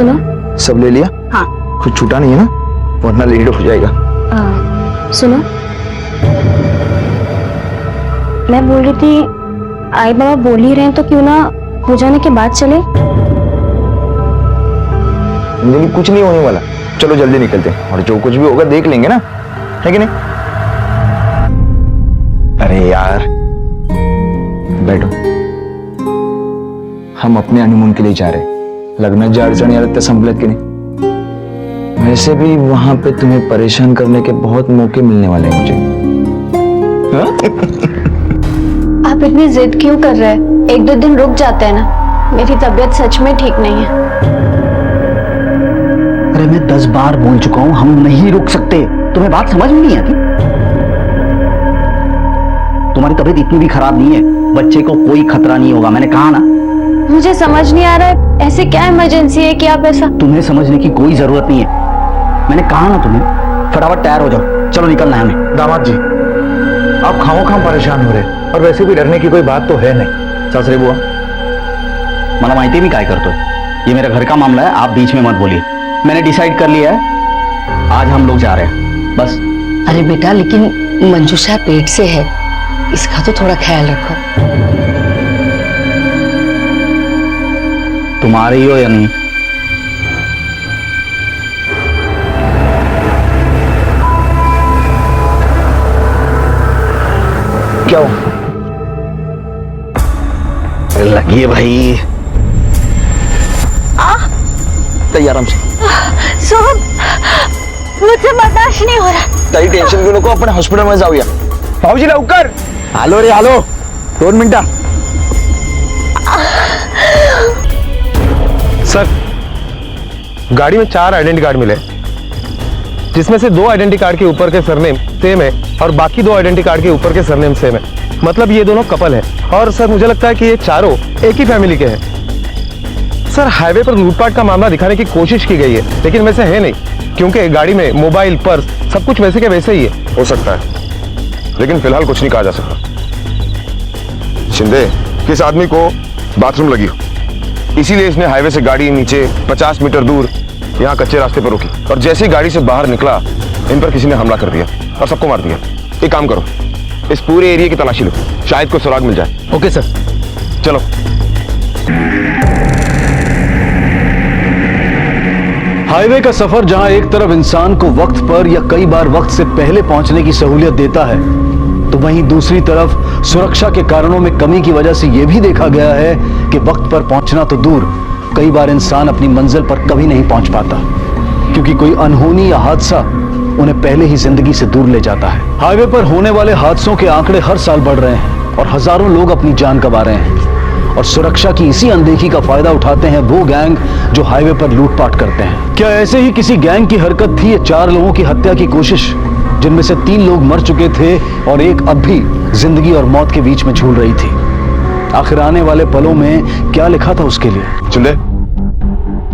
सुनो। सब ले लिया? हाँ। कुछ छूटा नहीं है ना, वरना लेट हो जाएगा। सुनो, मैं बोल रही थी आई बाबा बोल ही रहे हैं तो क्यों ना हो जाने के बाद चले। अंजलि कुछ नहीं होने वाला, चलो जल्दी निकलते हैं और जो कुछ भी होगा देख लेंगे ना, है कि नहीं? अरे यार बैठो, हम अपने हनीमून के लिए जा रहे हैं, लग्नाची अडचणी आल्या तर संपल्यात की नहीं? वैसे भी वहां पे तुम्हें परेशान करने के बहुत मौके मिलने वाले हैं मुझे। आप इतनी जिद क्यों कर रहे हैं? एक दो दिन रुक जाते हैं ना, मेरी तबीयत सच में ठीक नहीं है। अरे मैं 10 बार बोल चुका हूं, हम नहीं रुक सकते। तुम्हें बात समझ में नहीं आती? तुम्हारी तबीयत इतनी भी खराब नहीं है, बच्चे को कोई खतरा नहीं होगा, मैंने कहा ना। मुझे समझ नहीं आ रहा है ऐसे क्या इमरजेंसी है कि आप ऐसा। तुम्हें समझने की कोई जरूरत नहीं है, मैंने कहा ना तुम्हें। फटाफट तैयार हो जाओ, चलो निकलना है हमें। दामाद जी, आप खामोखाम परेशान हो रहे, और वैसे भी डरने की कोई बात तो है नहीं। सासरे बुआ, मला माहिती मी काय करतोय, ये मेरा घर का मामला है, आप बीच में मत बोलिए। मैंने डिसाइड कर लिया है, आज हम लोग जा रहे हैं, बस। अरे बेटा, लेकिन मंजूषा पेट से है, इसका तो थोड़ा ख्याल रखो। तुम आ रही हो या नहीं? क्या हो? लगी है भाई। तैयार आराम से। सोहम, मुझसे बर्दाश्त नहीं हो रहा। ताई टेन्शन घेऊ नको, आपण हॉस्पिटल मध्ये जाऊया। भाऊजी लवकर आलो रे, आलो 2 मिनिटं। सर, गाड़ी में 4 आइडेंटिटी कार्ड मिले, जिसमें से 2 आइडेंटिटी कार्ड के ऊपर के सरनेम सेम है और बाकी 2 आइडेंटिटी कार्ड के ऊपर के सरनेम सेम है। मतलब ये दोनों कपल हैं। और सर मुझे लगता है कि ये चारों एक ही फैमिली के हैं। सर हाईवे पर लूटपाट का मामला दिखाने की कोशिश की गई है, लेकिन वैसे है नहीं, क्योंकि गाड़ी में मोबाइल, पर्स सब कुछ वैसे के वैसे ही है। हो सकता है, लेकिन फिलहाल कुछ नहीं कहा जा सकता। शिंदे, किस आदमी को बाथरूम लगी हो, इसीलिए इसने हाईवे से गाड़ी नीचे 50 मीटर दूर यहाँ कच्चे रास्ते पर रोकी, और जैसे ही गाड़ी से बाहर निकला इन पर किसी ने हमला कर दिया और सबको मार दिया। एक काम करो, इस पूरे एरिया की तलाशी लो, शायद कोई सुराग मिल जाए। Okay sir. चलो। हाईवे का सफर जहां एक तरफ इंसान को वक्त पर या कई बार वक्त से पहले पहुंचने की सहूलियत देता है, तो वहीं दूसरी तरफ सुरक्षा के कारणों में कमी की वजह से यह भी देखा गया है कि वक्त पर पहुंचना तो दूर, कई बार इंसान अपनी मंजिल पर कभी नहीं पहुंच पाता, क्योंकि कोई अनहोनी या हादसा उन्हें पहले ही जिंदगी से दूर ले जाता है। हाईवे पर होने वाले हादसों के आंकड़े हर साल बढ़ रहे हैं और हजारों लोग अपनी जान गंवा रहे हैं, और सुरक्षा की इसी अनदेखी का फायदा उठाते हैं वो गैंग जो हाईवे पर लूटपाट करते हैं। क्या ऐसे ही किसी गैंग की हरकत थी ये 4 लोगों की हत्या की कोशिश, जिनमें से 3 लोग मर चुके थे और एक अब भी जिंदगी और मौत के बीच में झूल रही थी? आखिर आने वाले पलों में क्या लिखा था उसके लिए? शिंदे,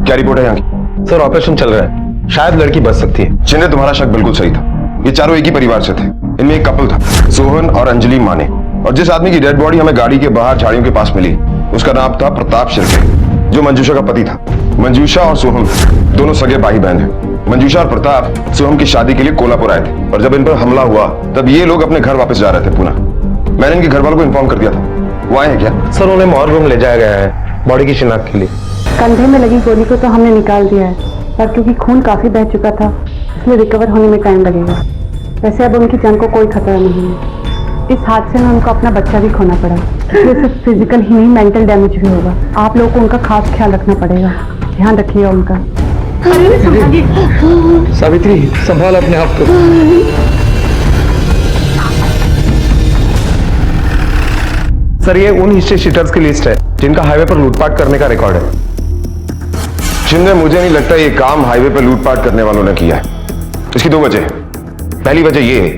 क्या रिपोर्ट है यहाँ की? सर ऑपरेशन चल रहा है, शायद लड़की बच सकती है। शिंदे, तुम्हारा शक बिल्कुल सही था। ये चारों एक ही परिवार से थे। इनमें एक कपल था, सोहन और अंजलि माने, और जिस आदमी की डेड बॉडी हमें गाड़ी के बाहर झाड़ियों के पास मिली उसका नाम था प्रताप शिर्के, जो मंजूषा का पति था। मंजूषा और सोहम दोनों सगे भाई बहन हैं। मंजूषा और प्रताप सोहम की शादी के लिए कोल्हापुर आए थे, और जब इन पर हमला हुआ तब ये लोग अपने घर वापस जा रहे थे पुणे। मैंने इनके घर वालों को इन्फॉर्म कर दिया था। वो आए हैं क्या? सर उन्हें मॉर्ग रूम ले जाया गया है बॉडी की शिनाख्त के लिए। कंधे में लगी गोली को तो हमने निकाल दिया है, पर क्योंकि खून काफी बह चुका था इसलिए रिकवर होने में टाइम लगेगा। वैसे अब उनकी जान को कोई खतरा नहीं है। इस हादसे में उनको अपना बच्चा भी खोना पड़ा, इसलिए सिर्फ फिजिकल ही नहीं मेंटल डैमेज भी होगा। आप लोगों को उनका खास ख्याल रखना पड़ेगा, ध्यान रखिएगा उनका। सावित्री, संभाल अपने आप को। सर ये उन हिस्ट्री शीटर्स की लिस्ट है जिनका हाईवे पर लूटपाट करने का रिकॉर्ड है। शिंदे, मुझे नहीं लगता ये काम हाईवे पर लूटपाट करने वालों ने किया है। इसकी 2 वजह। पहली वजह ये है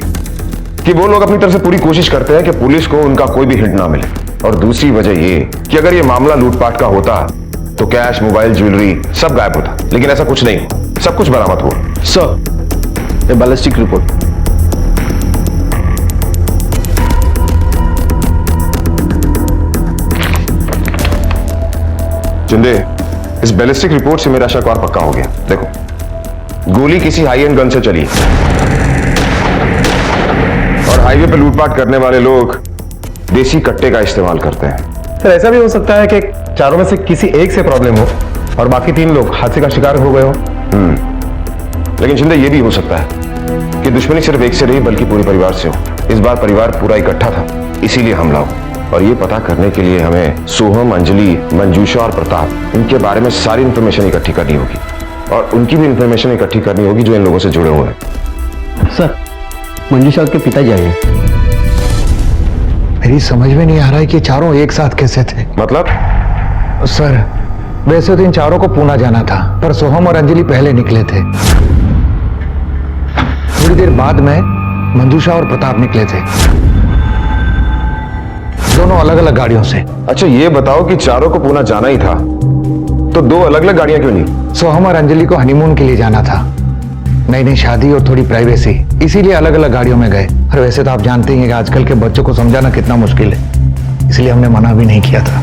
कि वो लोग अपनी तरफ से पूरी कोशिश करते हैं कि पुलिस को उनका कोई भी हिंट ना मिले, और दूसरी वजह ये कि अगर ये मामला लूटपाट का होता तो कैश, मोबाइल, ज्वेलरी सब गायब होता, लेकिन ऐसा कुछ नहीं, सब कुछ बरामद हुआ। Sir, ballistic report. शिंदे, इस बैलिस्टिक रिपोर्ट से मेरा शक और पक्का हो गया। देखो, गोली किसी हाई एंड गन से चली है और हाईवे पर लूटपाट करने वाले लोग देसी कट्टे का इस्तेमाल करते हैं। सर ऐसा भी हो सकता है कि चारों में से किसी एक से प्रॉब्लम हो और बाकी 3 लोग हादसे का शिकार हो गए हो। लेकिन शिंदे ये भी हो सकता है कि दुश्मनी सिर्फ एक से नहीं बल्कि पूरे परिवार से हो। इस बार परिवार पूरा इकट्ठा था, इसीलिए हमला हो। और ये पता करने के लिए हमें सोहम, अंजलि, मंजूषा और प्रताप, इनके बारे में सारी इंफॉर्मेशन इकट्ठी करनी होगी और उनकी भी इंफॉर्मेशन इकट्ठी करनी होगी जो इन लोगों से जुड़े हुए हैं। सर, मंजूषा के पिताजी आए हैं। मेरी समझ में नहीं आ रहा है कि चारों एक साथ कैसे थे। मतलब? सर, वैसे तो इन चारों को पूना जाना था, पर सोहम और अंजलि पहले निकले थे। थोड़ी देर बाद में मंजूषा और प्रताप निकले थे, दोनों अलग अलग गाड़ियों से। अच्छा ये बताओ कि चारों को पूना जाना ही था तो 2 अलग अलग गाड़ियां क्यों नहीं? सोहम और अंजलि को हनीमून के लिए जाना था, नई नई शादी और थोड़ी प्राइवेसी, इसीलिए अलग अलग गाड़ियों में गए। और वैसे तो आप जानते ही हैं कि आजकल के बच्चों को समझाना कितना मुश्किल है, इसलिए हमने मना भी नहीं किया था।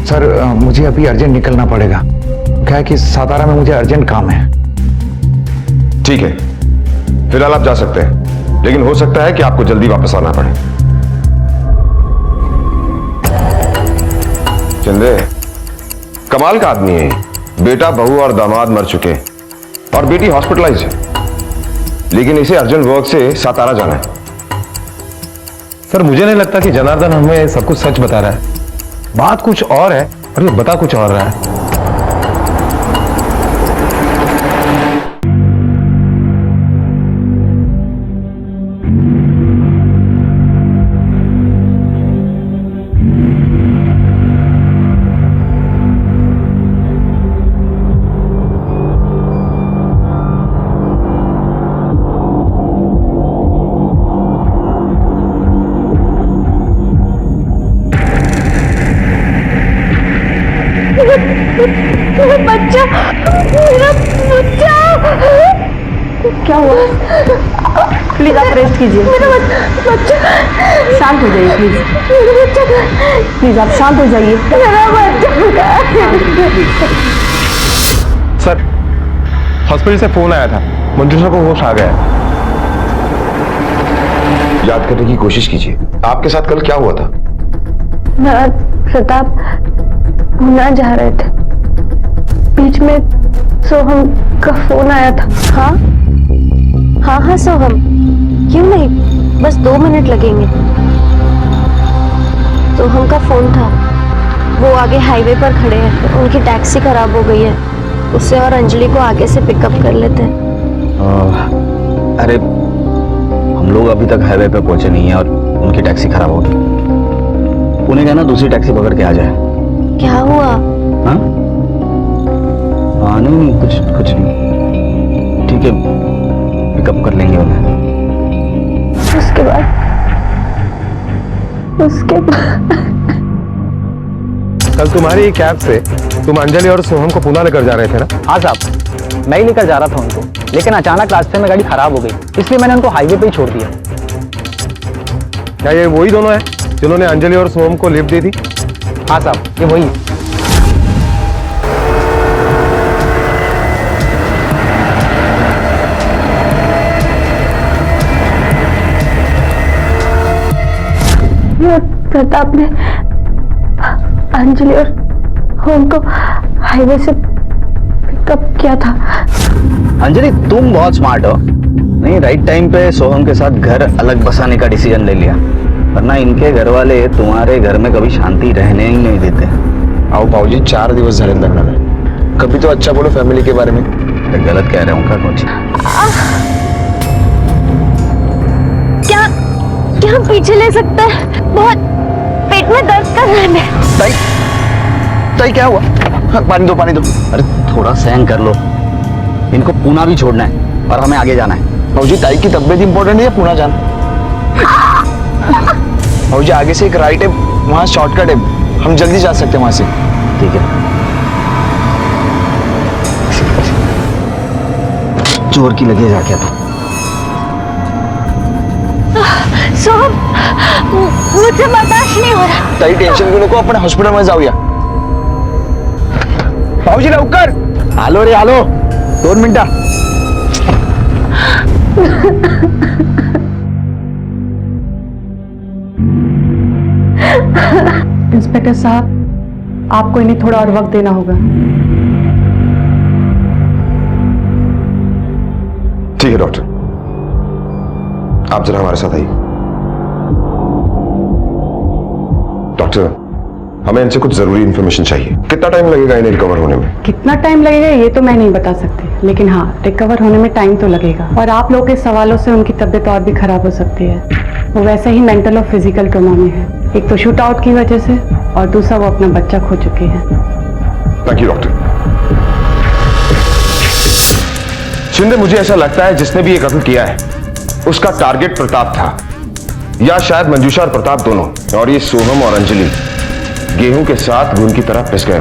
सर, मुझे अभी अर्जेंट निकलना पड़ेगा, क्या है कि सातारा में मुझे अर्जेंट काम है। ठीक है, फिलहाल आप जा सकते हैं, लेकिन हो सकता है कि आपको जल्दी वापस आना पड़े। चंदे, कमाल का आदमी है। बेटा, बहू और दामाद मर चुके हैं और बेटी हॉस्पिटलाइज है, लेकिन इसे अर्जेंट वर्क से सातारा जाना है। सर मुझे नहीं लगता कि जनार्दन हमें सब कुछ सच बता रहा है, बात कुछ और है और ये बता कुछ और रहा है। मेरा बच्चा, मेरा बच्चा। क्या हुआ? प्लीज आप रेस्ट कीजिए। मेरा बच्चा, शांत हो जाइए प्लीज। मेरा बच्चा, प्लीज आप शांत हो जाइए। मेरा बच्चा। सर, हॉस्पिटल से फोन आया था, मंजूषा को होश आ गया है। याद करने की कोशिश कीजिए, आपके साथ कल क्या हुआ था? मैं प्रताप पूना जा रहे थे, बीच में सोहम का फोन आया था। हाँ हाँ हाँ सोहम, क्यों नहीं, बस 2 मिनट लगेंगे। सोहम का फोन था, वो आगे हाईवे पर खड़े हैं, उनकी टैक्सी खराब हो गई है, उससे और अंजलि को आगे से पिकअप कर लेते हैं। अरे हम लोग अभी तक हाईवे पे पहुंचे नहीं है और उनकी टैक्सी खराब हो गई। उन्हें कहना दूसरी टैक्सी पकड़ के आ जाए। क्या हुआ? हाँ हाँ, नहीं कुछ नहीं, ठीक है, पिकअप कर लेंगे उन्हें। उसके बाद कल तुम्हारी कैब से तुम अंजलि और सोहम को पुणे लेकर जा रहे थे ना? हाँ साहब, मैं ही लेकर जा रहा था उनको, लेकिन अचानक रास्ते में गाड़ी खराब हो गई, इसलिए मैंने उनको हाईवे पे ही छोड़ दिया। क्या ये वही दोनों हैं जिन्होंने अंजलि और सोहम को लिफ्ट दी थी? हाँ साहब, ये वही है। प्रताप ने अंजलि और होम को हाईवे से पिकअप किया था। अंजलि, तुम बहुत स्मार्ट हो, नहीं राइट टाइम पे सोहम के साथ घर अलग बसाने का डिसीजन ले लिया, वरना इनके घर वाले तुम्हारे घर में कभी शांति रहने ही नहीं देते। आओ भाऊजी, 4 दिवस झाले लग्न में, कभी तो अच्छा बोलो फैमिली के बारे में। गलत कह रहा हूँ क्या कुछ? क्या हम पीछे ले सकते हैं? बहुत पेट में दर्द कर रहा है। ताई क्या हुआ? पानी दो। अरे थोड़ा सहन कर लो, इनको पूना भी छोड़ना है और हमें आगे जाना है। भाऊजी, ताई की तबीयत इंपॉर्टेंट है या पुणे जाना? भाऊजी, आगे से एक राइट है, वहां शॉर्टकट है, हम जल्दी जा सकते हैं वहां से। ठीक है, चोर की लगेज आ गया था। सोहम, मुझे बर्दाश्त नहीं हो रहा। ताई टेंशन क्यों नको, अपने हॉस्पिटल में जाऊया। भाऊजी लवकर. आलो रे आलो. 2 मिनिटं. इंस्पेक्टर साहब, आपको इन्हें थोड़ा और वक्त देना होगा. ठीक है डॉक्टर, आप जरा हमारे साथ आइए. डॉक्टर, हमें इनसे कुछ जरूरी इंफॉर्मेशन चाहिए. कितना टाइम लगेगा इन्हें रिकवर होने में? कितना टाइम लगेगा ये तो मैं नहीं बता सकती, लेकिन हाँ, रिकवर होने में टाइम तो लगेगा. और आप लोगों के सवालों से उनकी तबीयत और भी खराब हो सकती है. वो वैसे ही मेंटल और फिजिकल ट्रॉमा में है. एक तो शूट आउट की वजह से और दूसरा वो अपना बच्चा खो चुके हैं. Thank you doctor. शिंदे, मुझे ऐसा लगता है जिसने भी ये कत्ल किया है उसका टारगेट प्रताप था, या शायद मंजूषा और प्रताप दोनों. और ये सोहम और अंजलि गेहूं के साथ घुन की तरह पिस गए.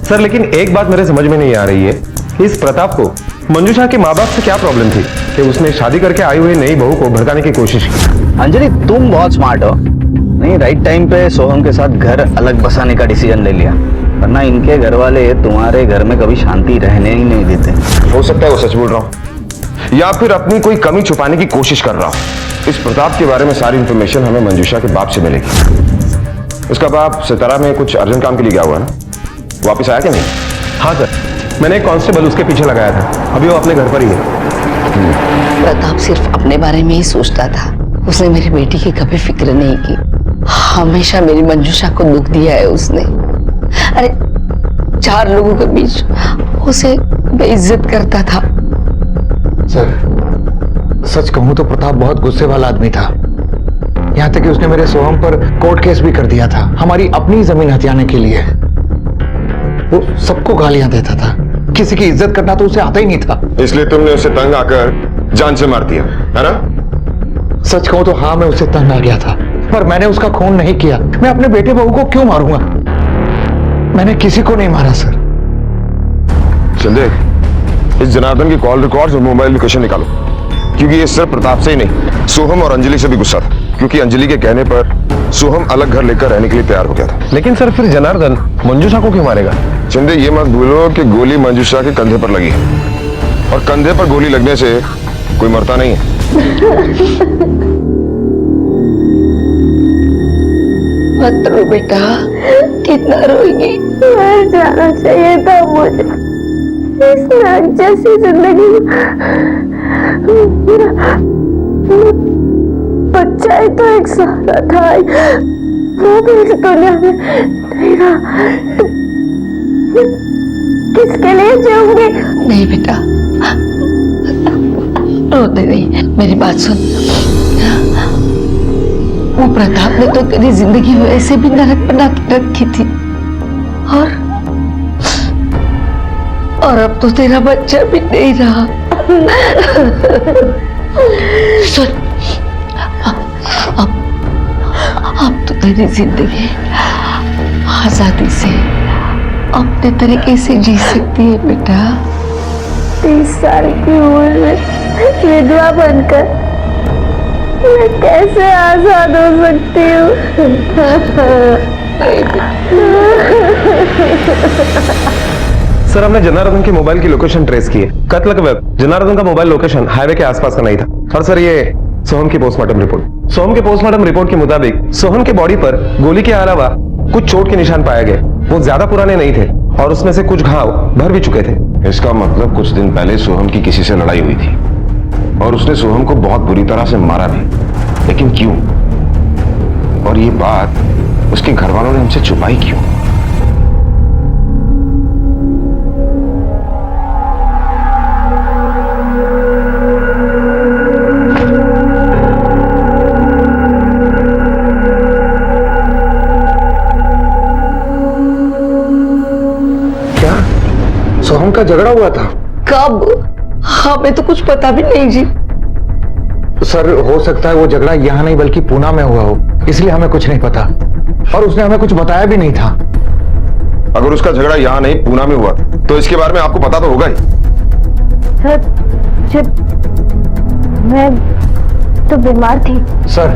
सर लेकिन एक बात मेरे समझ में नहीं आ रही है कि इस प्रताप को मंजूषा के माँ बाप से क्या प्रॉब्लम थी कि उसने शादी करके आई हुई नई बहू को भड़काने की कोशिश की. अंजलि, तुम बहुत स्मार्ट हो. नहीं, राइट टाइम पे सोहम के साथ घर अलग बसाने का डिसीजन ले लिया, वरना इनके घर वाले तुम्हारे घर में कभी शांति रहने ही नहीं देते. हो सकता है वो सच बोल रहा हूं या फिर अपनी कोई कमी छुपाने की कोशिश कर रहा हूं. इस प्रताप के बारे में सारी इंफॉर्मेशन हमें मंजूषा के बाप से मिलेगी. उसका बाप सितारा में कुछ अर्जेंट काम के लिए गया हुआ ना, वापस आया क्या नहीं? हाँ सर, मैंने एक कांस्टेबल उसके पीछे लगाया था, अभी वो अपने घर पर ही है. प्रताप सिर्फ अपने बारे में ही सोचता था. उसने मेरी बेटी की कभी फिक्र नहीं की. हमेशा मेरी मंजूषा को दुख दिया है उसने. अरे 4 लोगों के बीच उसे बेइज्जत करता था. सर, सच कहूं तो प्रताप बहुत गुस्से वाला आदमी था. यहां तक कि उसने मेरे सोहम पर कोर्ट केस भी कर दिया था, हमारी अपनी जमीन हथियाने के लिए. वो सबको गालियां देता था. किसी की इज्जत करना तो उसे आता ही नहीं था. इसलिए तुमने उसे तंग आकर जान से मार दिया है ना? सच कहूं तो हाँ, मैं उससे तंग आ गया था, पर मैंने उसका खून नहीं किया. मैं अपने बेटे बहू को क्यों मारूंगा? मैंने किसी को नहीं मारा सर. शिंदे, इस जनार्दन की कॉल रिकॉर्ड्स और मोबाइल लोकेशन निकालो, क्योंकि ये सिर्फ प्रताप से ही नहीं, सोहम और अंजलि से भी गुस्सा था. क्योंकि अंजलि के कहने पर सोहम अलग घर लेकर रहने के लिए तैयार हो गया था. लेकिन सर फिर जनार्दन मंजूषा को क्यों मारेगा? शिंदे, ये मत भूलो कि गोली मंजूषा के कंधे पर लगी है, और कंधे पर गोली लगने से कोई मरता नहीं है. मत रो बेटा, कितना रोएगी. मर जाना चाहिए था मुझे इस जैसी जिंदगी. बच्चा ही तो एक सहारा था, वो भी इस दुनिया में नहीं रहा. किसके लिए जीऊंगी? नहीं बेटा, रोते नहीं. मेरी बात सुन. वो प्रताप ने तो तेरी जिंदगी वैसे भी नरक बना के रखी थी, और अब तो तेरा बच्चा भी नहीं रहा. सुन, अब तो तेरी जिंदगी आजादी से अपने तरीके से जी सकती है बेटा. 30 साल की उम्र में विधवा बनकर मैं कैसे आजाद हो सकती हूँ? सर हमने जनार्दन के मोबाइल की लोकेशन ट्रेस की है. कत्ल के वक्त जनार्दन का मोबाइल लोकेशन हाईवे के आसपास का नहीं था. और सर ये सोहम की पोस्टमार्टम रिपोर्ट. सोहम के पोस्टमार्टम रिपोर्ट के मुताबिक सोहम के बॉडी पर गोली के अलावा कुछ चोट के निशान पाए गए. वो ज्यादा पुराने नहीं थे और उसमें से कुछ घाव भर भी चुके थे. इसका मतलब कुछ दिन पहले सोहम की किसी से लड़ाई हुई थी और उसने सोहम को बहुत बुरी तरह से मारा भी. लेकिन क्यों? और ये बात उसके घर वालों ने हमसे छुपाई क्यों? सोहम का झगड़ा हुआ था? कब? हमें तो कुछ पता भी नहीं जी. सर, हो सकता है वो झगड़ा यहाँ नहीं बल्कि पूना में हुआ हो, इसलिए हमें कुछ नहीं पता. और उसने हमें कुछ बताया भी नहीं था. अगर उसका झगड़ा यहाँ नहीं पूना में हुआ तो इसके बारे में आपको पता तो होगा ही. मैं तो बीमार थी. सर,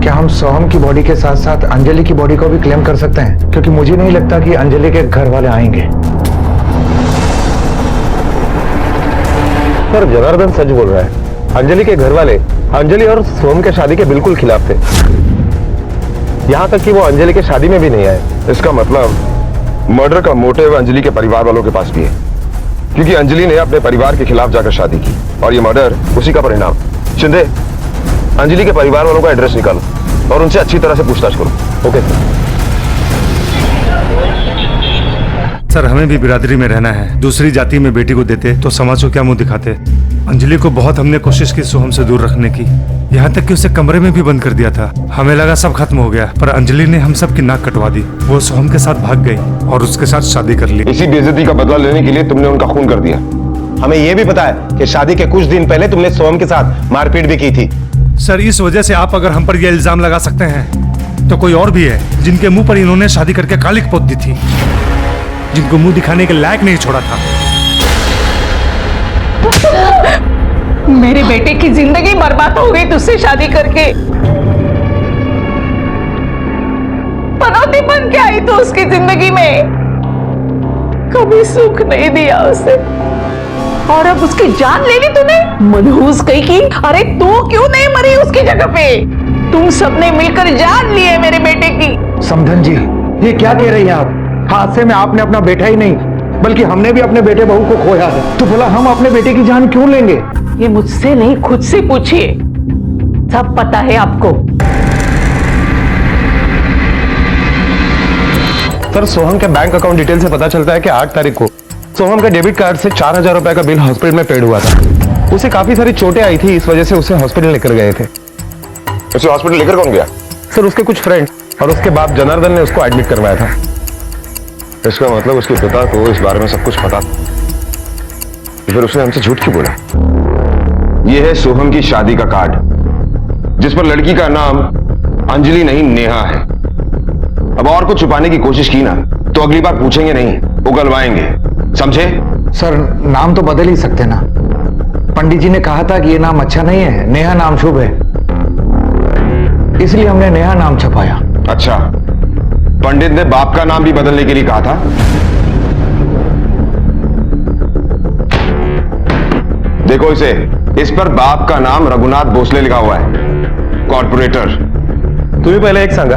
क्या हम सोहम की बॉडी के साथ साथ अंजलि की बॉडी को भी क्लेम कर सकते हैं? क्योंकि मुझे नहीं लगता कि अंजलि के घर वाले आएंगे। सर जनार्दन सच बोल रहा है। अंजलि के घर वाले अंजलि और सोहम के शादी के बिल्कुल खिलाफ थे। यहाँ तक कि वो अंजलि के शादी में भी नहीं आए। इसका मतलब मर्डर का मोटिव अंजलि के परिवार वालों के पास भी है, क्योंकि अंजलि ने अपने परिवार के खिलाफ जाकर शादी की और ये मर्डर उसी का परिणाम। शिंदे, अंजलि के परिवार वालों का एड्रेस निकालो और उनसे अच्छी तरह से पूछताछ करो। Okay sir. सर हमें भी बिरादरी में रहना है। दूसरी जाति में बेटी को देते तो समाज को क्या मुंह दिखाते। अंजलि को बहुत हमने कोशिश की सोहम से दूर रखने की, यहाँ तक कि उसे कमरे में भी बंद कर दिया था। हमें लगा सब खत्म हो गया, पर अंजलि ने हम सब की नाक कटवा दी। वो सोहम के साथ भाग गई और उसके साथ शादी कर ली। इसी बेइज्जती का बदला लेने के लिए तुमने उनका खून कर दिया। हमें यह भी पता है कि शादी के कुछ दिन पहले तुमने सोहम के साथ मारपीट भी की थी। सर इस वजह से आप अगर हम पर यह इल्जाम लगा सकते हैं तो कोई और भी है जिनके मुंह पर इन्होंने शादी करके कालिक पोत दी थी, जिनको मुंह दिखाने के लायक नहीं छोड़ा था। मेरे बेटे की जिंदगी बर्बाद हो गई तुझसे शादी करके। पनौती बन के आई तो उसकी जिंदगी में, कभी सुख नहीं दिया उसे, और अब उसकी जान ले ली तूने। मनहूस कहीं की। अरे तू क्यों नहीं मरी उसकी जगह पे? तुम सबने मिलकर जान ली है मेरे बेटे की। समधन जी, ये क्या कह रही हैं आप? हादसे में आपने अपना बेटा ही नहीं बल्कि हमने भी अपने बेटे बहू को खोया है, तो भला हम अपने बेटे की जान क्यों लेंगे? ये मुझसे नहीं, खुद से पूछिए, सब पता है आपको। सर सोहम के बैंक अकाउंट डिटेल से पता चलता है कि 8 तारीख को सोहम के डेबिट कार्ड से 4000 रुपए का बिल हॉस्पिटल में पेड हुआ था। उसे काफी सारी चोटें आई थी, इस वजह से उसे हॉस्पिटल लेकर गए थे। उसे हॉस्पिटल लेकर कौन गया? सर उसके कुछ फ्रेंड और उसके बाप जनार्दन ने उसको एडमिट करवाया था। इसका मतलब उसके पिता को इस बारे में सब कुछ पता था, फिर उसने हमसे झूठ क्यों बोला? यह है सोहम की शादी का कार्ड, जिस पर लड़की का नाम अंजलि नहीं नेहा है। अब और कुछ छुपाने की कोशिश की ना तो अगली बार पूछेंगे नहीं, उगलवाएंगे, समझे? सर नाम तो बदल ही सकते ना। पंडित जी ने कहा था कि ये नाम अच्छा नहीं है, नेहा नाम शुभ है, इसलिए हमने नेहा नाम छपाया। अच्छा, पंडित ने बाप का नाम भी बदलने के लिए कहा था? देखो इसे, इस पर बाप का नाम रघुनाथ भोसले लिखा हुआ है, कॉर्पोरेटर। तुम्हें पहले एक सांगा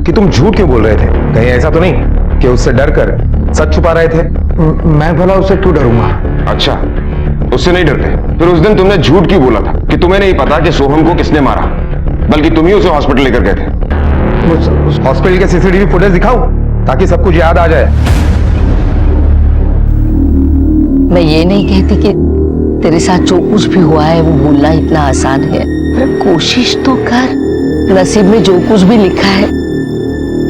कि तुम झूठ क्यों बोल रहे थे? कहीं ऐसा तो नहीं कि उससे डर कर सच छुपा रहे थे? मैं भला उससे क्यों डरूंगा? अच्छा, उससे नहीं डरते? फिर उस दिन तुमने झूठ क्यों बोला था कि तुम्हें नहीं पता कि सोहम को किसने मारा, बल्कि तुम ही उसे हॉस्पिटल लेकर गए थे? उस हॉस्पिटल के सीसीटीवी फुटेज दिखाओ ताकि सब कुछ याद आ जाए। मैं ये नहीं कहती कि तेरे साथ जो कुछ भी हुआ है वो भूलना इतना आसान है, पर कोशिश तो कर। नसीब में जो कुछ भी लिखा है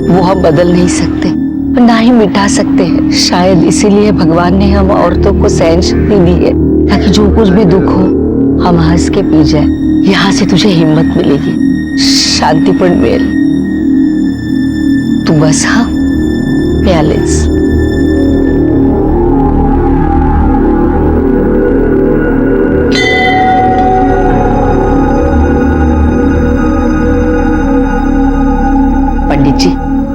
वो हम बदल नहीं सकते, ना ही मिटा सकते हैं। शायद इसीलिए भगवान ने हम औरतों को सहनशक्ति दी है, ताकि जो कुछ भी दुख हो हम हंस के पी जाए। यहाँ से तुझे हिम्मत मिलेगी, शांतिपूर्ण मेल। तू बस हाँ, प्यालेस। पंडित जी,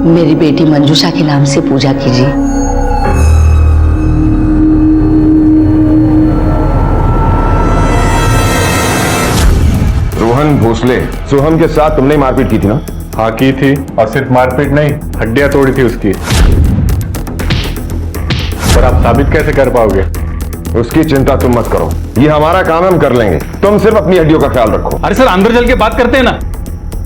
मेरी बेटी मंजूषा के नाम से पूजा कीजिए। रोहन भोसले, सोहम के साथ तुमने मारपीट की थी ना? हाँ की थी, और सिर्फ मारपीट नहीं, हड्डियां तोड़ी थी उसकी। पर आप साबित कैसे कर पाओगे? उसकी चिंता तुम मत करो, ये हमारा काम है, हम कर लेंगे। तुम सिर्फ अपनी हड्डियों का ख्याल रखो। अरे सर अंदर चल के बात करते हैं ना,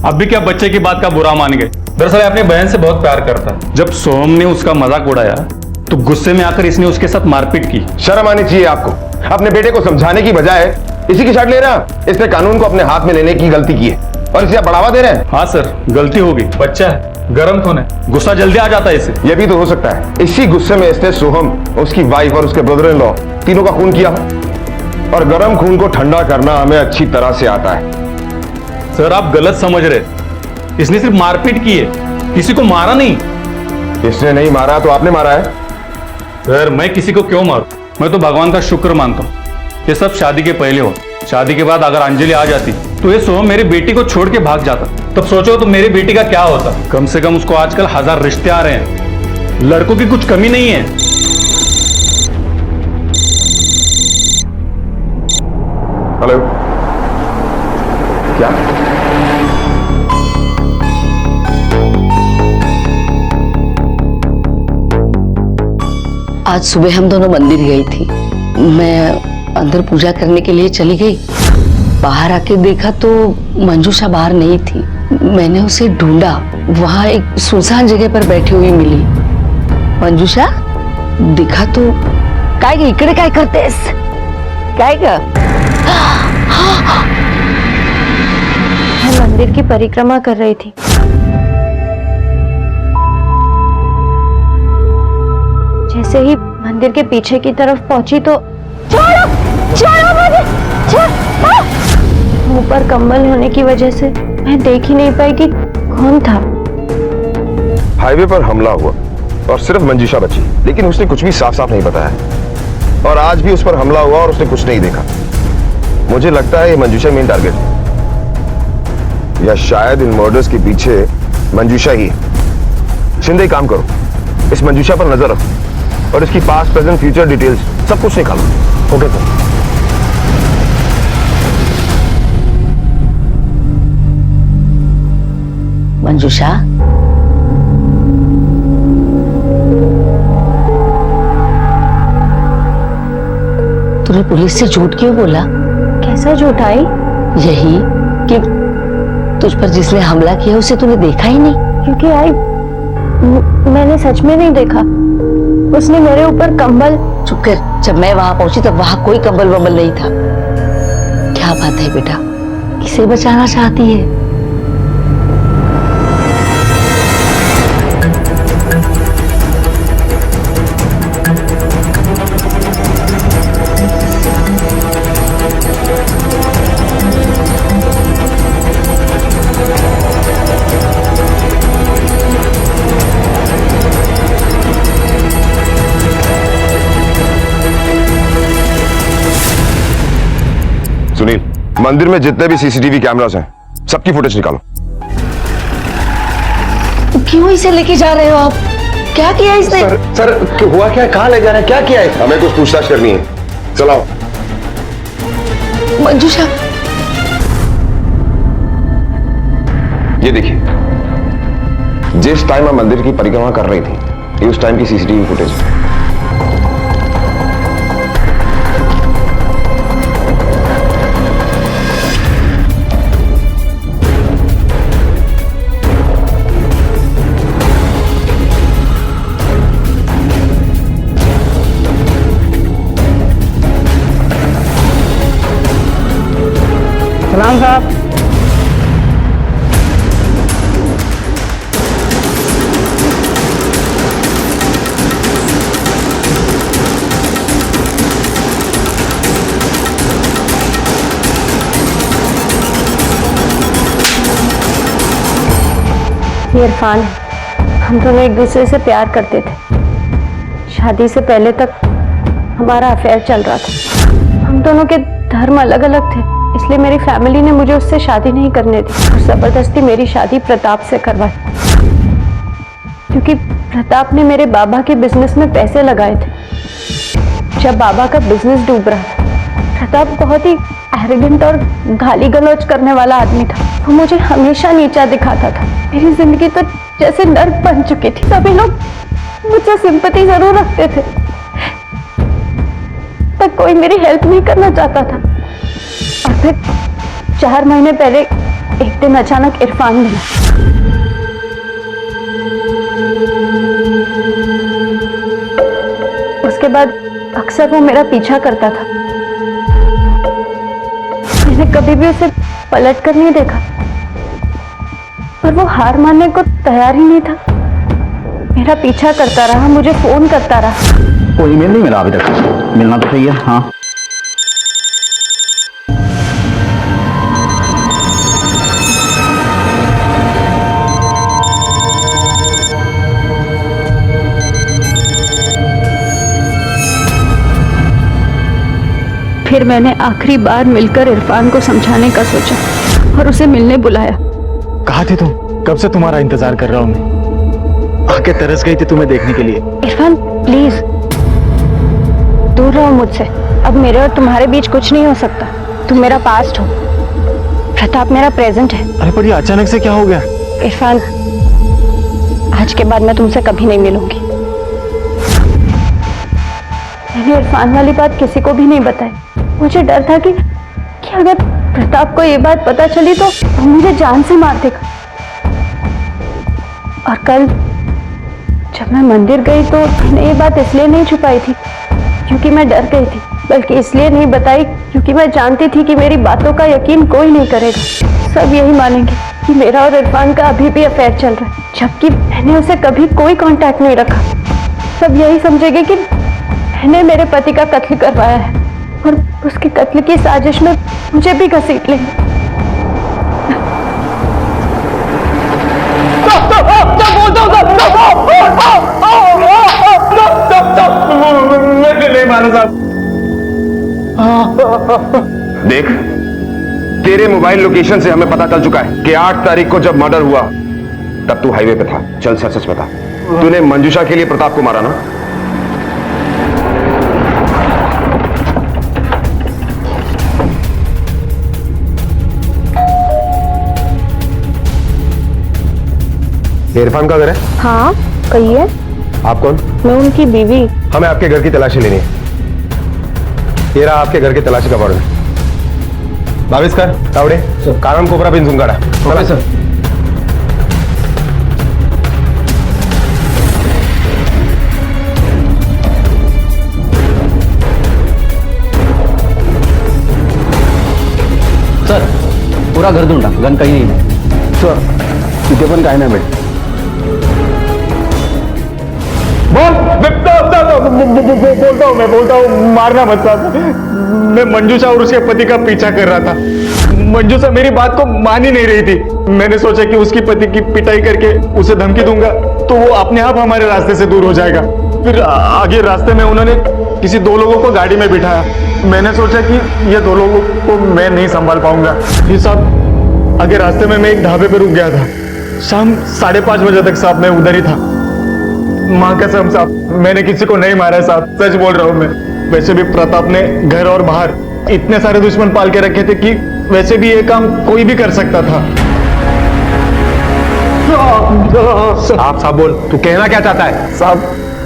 अब भी क्या बच्चे की बात का बुरा मान गए? दरअसल अपनी बहन से बहुत प्यार करता है। जब सोहम ने उसका मजाक उड़ाया तो गुस्से में आकर इसने उसके साथ मारपीट की। शर्म आनी चाहिए आपको। अपने बेटे को समझाने की बजाय इसी की साइड ले रहा। इसने कानून को अपने हाथ में लेने की गलती की है और इसे आप बढ़ावा दे रहे हैं। हाँ सर, गलती होगी, बच्चा है, गर्म खून है, गुस्सा जल्दी आ जाता है इसे। यह भी तो हो सकता है इसी गुस्से में इसने सोहम, उसकी वाइफ और उसके ब्रदर इन लॉ तीनों का खून किया। और गर्म खून को ठंडा करना हमें अच्छी तरह से आता है। सर आप गलत समझ रहे, इसने सिर्फ मारपीट की है, किसी को मारा नहीं। इसने नहीं मारा तो आपने मारा है? सर मैं किसी को क्यों मारूं? मैं तो भगवान का शुक्र मानता हूँ ये सब शादी के पहले हो। शादी के बाद अगर अंजलि आ जाती तो ये सोहम मेरी बेटी को छोड़ के भाग जाता, तब सोचो तो मेरी बेटी का क्या होता। कम से कम उसको आजकल 1000 रिश्ते आ रहे हैं, लड़कों की कुछ कमी नहीं है। हेलो, क्या? आज सुबह हम दोनों मंदिर गई थी। मैं अंदर पूजा करने के लिए चली गई। बाहर आके देखा तो मंजूषा बाहर नहीं थी। मैंने उसे ढूंढा, वहां एक सुनसान जगह पर बैठी हुई मिली। मंजूषा दिखा तो काय ग इकडे काय करतेस? काय ग? मैं मंदिर की परिक्रमा कर रही थी। जैसे ही मंदिर के पीछे की तरफ पहुंची तो ऊपर कंबल होने की वजह से मैं देख ही नहीं पाई कि कौन था। हाईवे पर हमला हुआ और सिर्फ मंजूषा बची, लेकिन उसने कुछ भी साफ साफ नहीं बताया। और आज भी उस पर हमला हुआ और उसने कुछ नहीं देखा। मुझे लगता है ये मंजूषा मेन टारगेट है, या शायद इन मर्डर्स के पीछे मंजूषा ही है। शिंदे, काम करो, इस मंजूषा पर नजर रखो और इसकी पास्ट प्रेजेंट फ्यूचर डिटेल्स सब कुछ निकालो। Okay sir. मंजूषा, तूने पुलिस से झूठ क्यों बोला? कैसा झूठ आई? यही कि तुझ पर जिसने हमला किया उसे तूने देखा ही नहीं। क्योंकि आई मैंने सच में नहीं देखा। उसने मेरे ऊपर कंबल। चुप कर, जब मैं वहां पहुंची तब वहां कोई कंबल वंबल नहीं था। क्या बात है बेटा, किसे बचाना चाहती है? सुनील, मंदिर में जितने भी सीसीटीवी कैमरास हैं, सबकी फुटेज निकालो। क्यों इसे लेके जा रहे हो आप? क्या किया इसने? सर हुआ क्या? कहाँ ले जा रहे हैं? क्या किया है? हमें कुछ पूछताछ करनी है, चलाओ। मंजूषा, ये देखिए, जिस टाइम हम मंदिर की परिक्रमा कर रही थी, ये उस टाइम की सीसीटीवी फुटेज है। सलाम साहब। ये इरफान है। हम दोनों एक दूसरे से प्यार करते थे। शादी से पहले तक हमारा अफेयर चल रहा था। हम दोनों के धर्म अलग अलग थे, इसलिए मेरी फैमिली ने मुझे उससे शादी नहीं करने दी और जबरदस्ती मेरी शादी प्रताप से करवाई। क्योंकि प्रताप ने मेरे बाबा के बिजनेस में पैसे लगाए थे। जब बाबा का बिजनेस डूब रहा था, प्रताप बहुत ही एरोगेंट और गाली गलौज करने वाला आदमी था। वो मुझे हमेशा नीचा दिखाता था। मेरी जिंदगी तो जैसे नर्क बन चुकी थी। सभी लोग मुझसे सिंपैथी जरूर रखते थे, पर कोई मेरी हेल्प नहीं करना चाहता था। और फिर 4 महीने पहले एक दिन अचानक इरफान मिला। उसके बाद अक्सर वो मेरा पीछा करता था। मैंने कभी भी उसे पलट कर नहीं देखा, पर वो हार मानने को तैयार ही नहीं था। मेरा पीछा करता रहा, मुझे फोन करता रहा। कोई ईमेल नहीं मिला अभी तक? मिलना तो चाहिए। हाँ, फिर मैंने आखिरी बार मिलकर इरफान को समझाने का सोचा। और उसे मिलने बुलाया। कहाँ थे तुम? कब से तुम्हारा इंतजार कर रहा हूँ मैं। आके तरस गई थी तुम्हें देखने के लिए। इरफान प्लीज दूर रहो मुझसे। अब मेरे और तुम्हारे बीच कुछ नहीं हो सकता। तुम मेरा पास्ट हो, प्रताप मेरा प्रेजेंट है। अरे पर ये अचानक से क्या हो गया? इरफान आज के बाद मैं तुमसे कभी नहीं मिलूंगी। मैंने इरफान वाली बात किसी को भी नहीं बताई। मुझे डर था कि अगर प्रताप को ये बात पता चली तो वो मुझे जान से मार देगा। और कल जब मैं मंदिर गई तो मैंने ये बात इसलिए नहीं छुपाई थी क्योंकि मैं डर गई थी, बल्कि इसलिए नहीं बताई क्योंकि मैं जानती थी कि मेरी बातों का यकीन कोई नहीं करेगा। सब यही मानेंगे कि मेरा और इरफान का अभी भी अफेयर चल रहा है, जबकि मैंने उसे कभी कोई कांटेक्ट नहीं रखा। सब यही समझेंगे कि मैंने मेरे पति का कत्ल करवाया है और उसके कत्ल की साजिश में मुझे भी घसीट लेंगे। नहीं मारा साहब। देख, तेरे मोबाइल लोकेशन से हमें पता चल चुका है कि 8 तारीख को जब मर्डर हुआ तब तू हाईवे पे था। चल सच सच बता, तूने मंजूषा के लिए प्रताप को मारा ना? इरफान का घर है? हाँ कहिए। आप कौन? मैं उनकी बीवी। हमें आपके घर की तलाशी लेनी है। ये रहा आपके घर की तलाशी का वारंट। भाविस्कर तावड़े कारण कोबरा बिन जुंगाड़ा। चला सर। सर पूरा घर ढूंढा, गन कहीं नहीं है। सर तिथे पण काय नाही भेट। बोलता हूँ मारना मत साहब। मैं मंजूषा और उसके पति का पीछा कर रहा था। मंजूषा मेरी बात को मान ही नहीं रही थी। मैंने सोचा कि उसकी पति की पिटाई करके उसे धमकी दूंगा तो वो अपने आप हमारे रास्ते से दूर हो जाएगा। फिर आगे रास्ते में उन्होंने किसी 2 लोगों को गाड़ी में बिठाया। मैंने सोचा कि ये 2 लोगों को मैं नहीं संभाल पाऊंगा। ये साहब आगे रास्ते में मैं एक ढाबे पे रुक गया था। शाम 5:30 बजे तक साहब मैं उधर ही था। माँ कसम साहब मैंने किसी को नहीं मारा है साहब, सच बोल रहा हूँ मैं। वैसे भी प्रताप ने घर और बाहर इतने सारे दुश्मन पाल के रखे थे कि वैसे भी ये काम कोई भी कर सकता था। आप साहब बोल, तू कहना क्या चाहता है? साहब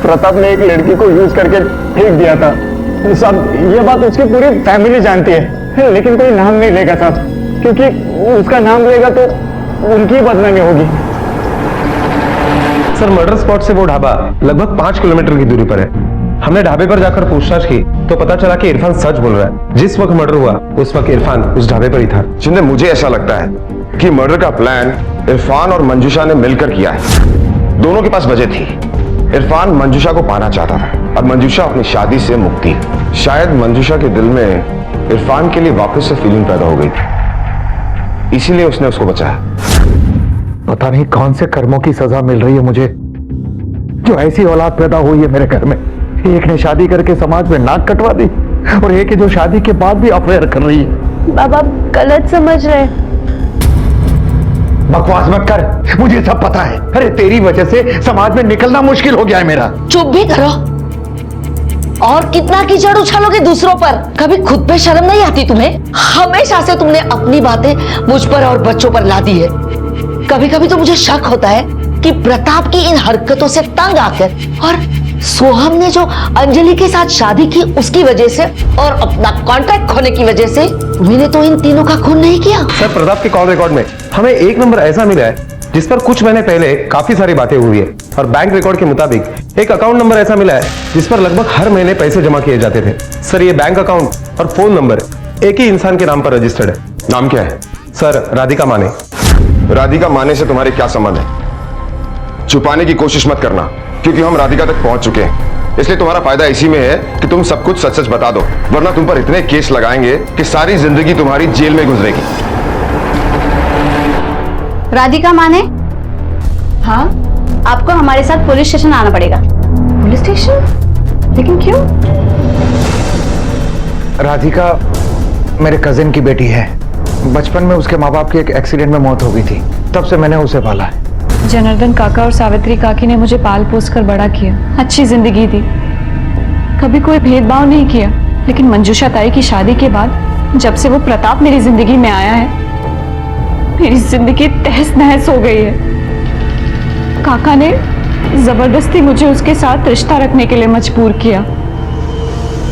प्रताप ने एक लड़की को यूज करके फेंक दिया था साहब। ये बात उसकी पूरी फैमिली जानती है, लेकिन कोई नाम नहीं लेगा साहब, क्योंकि उसका नाम लेगा तो उनकी बदनामी होगी। सर मर्डर स्पॉट से वो ढाबा लगभग 5 किलोमीटर की दूरी पर है। हमने ढाबे पर जाकर पूछताछ की तो पता चला कि इरफान सच बोल रहा है। जिस वक्त मर्डर हुआ उस वक्त इरफान उस ढाबे पर ही था। शिंदे, मुझे ऐसा लगता है कि मर्डर का प्लान इरफान और मंजूषा ने मिलकर किया है। दोनों के पास वजह थी। इरफान मंजूषा को पाना चाहता था और मंजूषा अपनी शादी से मुक्ति। शायद मंजूषा के दिल में इरफान के लिए वापस से फीलिंग पैदा हो गई थी, इसीलिए उसने उसको बचाया। पता नहीं कौन से कर्मों की सजा मिल रही है मुझे, जो ऐसी औलाद पैदा हुई है मेरे घर में। एक ने शादी करके समाज में नाक कटवा दी और एक जो शादी के बाद भी अफेयर कर रही है। बाबा गलत समझ रहे। बकवास मत कर, मुझे सब पता है। अरे तेरी वजह से समाज में निकलना मुश्किल हो गया है मेरा। चुप भी करो। और कितना कीचड़ उछालोगे दूसरों पर? कभी खुद पे शर्म नहीं आती तुम्हें? हमेशा से तुमने अपनी बातें मुझ पर और बच्चों पर ला दी है। कभी कभी तो मुझे शक होता है कि प्रताप की इन हरकतों से तंग आकर और सोहम ने जो अंजलि के साथ शादी की उसकी वजह से और अपना कॉन्ट्रैक्ट खोने की वजह से मैंने तो इन तीनों का खून नहीं किया। सर प्रताप के कॉल रिकॉर्ड में हमें एक नंबर ऐसा मिला है जिस पर कुछ महीने पहले काफी सारी बातें हुई है, और बैंक रिकॉर्ड के मुताबिक एक अकाउंट नंबर ऐसा मिला है जिस पर लगभग हर महीने पैसे जमा किए जाते थे। सर ये बैंक अकाउंट और फोन नंबर एक ही इंसान के नाम पर रजिस्टर्ड है। नाम क्या है? सर राधिका माने। राधिका माने से तुम्हारे क्या संबंध है? छुपाने की कोशिश मत करना, क्योंकि हम राधिका तक पहुंच चुके हैं। इसलिए तुम्हारा फायदा इसी में है कि तुम सब कुछ सच सच बता दो, वरना तुम पर इतने केस लगाएंगे कि सारी जिंदगी तुम्हारी जेल में गुजरेगी। राधिका माने? हाँ, आपको हमारे साथ पुलिस स्टेशन आना पड़ेगा। Police station? लेकिन क्यों? राधिका मेरे कजिन की बेटी है बचपन में उसके माँ बाप की एक एक्सीडेंट में मौत हो गई थी, तब से मैंने उसे पाला है। जनार्दन काका और सावित्री काकी ने मुझे पाल पोस कर बड़ा किया, अच्छी जिंदगी दी, कभी कोई भेदभाव नहीं किया। लेकिन मंजूषा ताई की शादी के बाद जब से वो प्रताप मेरी जिंदगी में आया है, मेरी जिंदगी तहस नहस हो गई है। काका ने जबरदस्ती मुझे उसके साथ रिश्ता रखने के लिए मजबूर किया।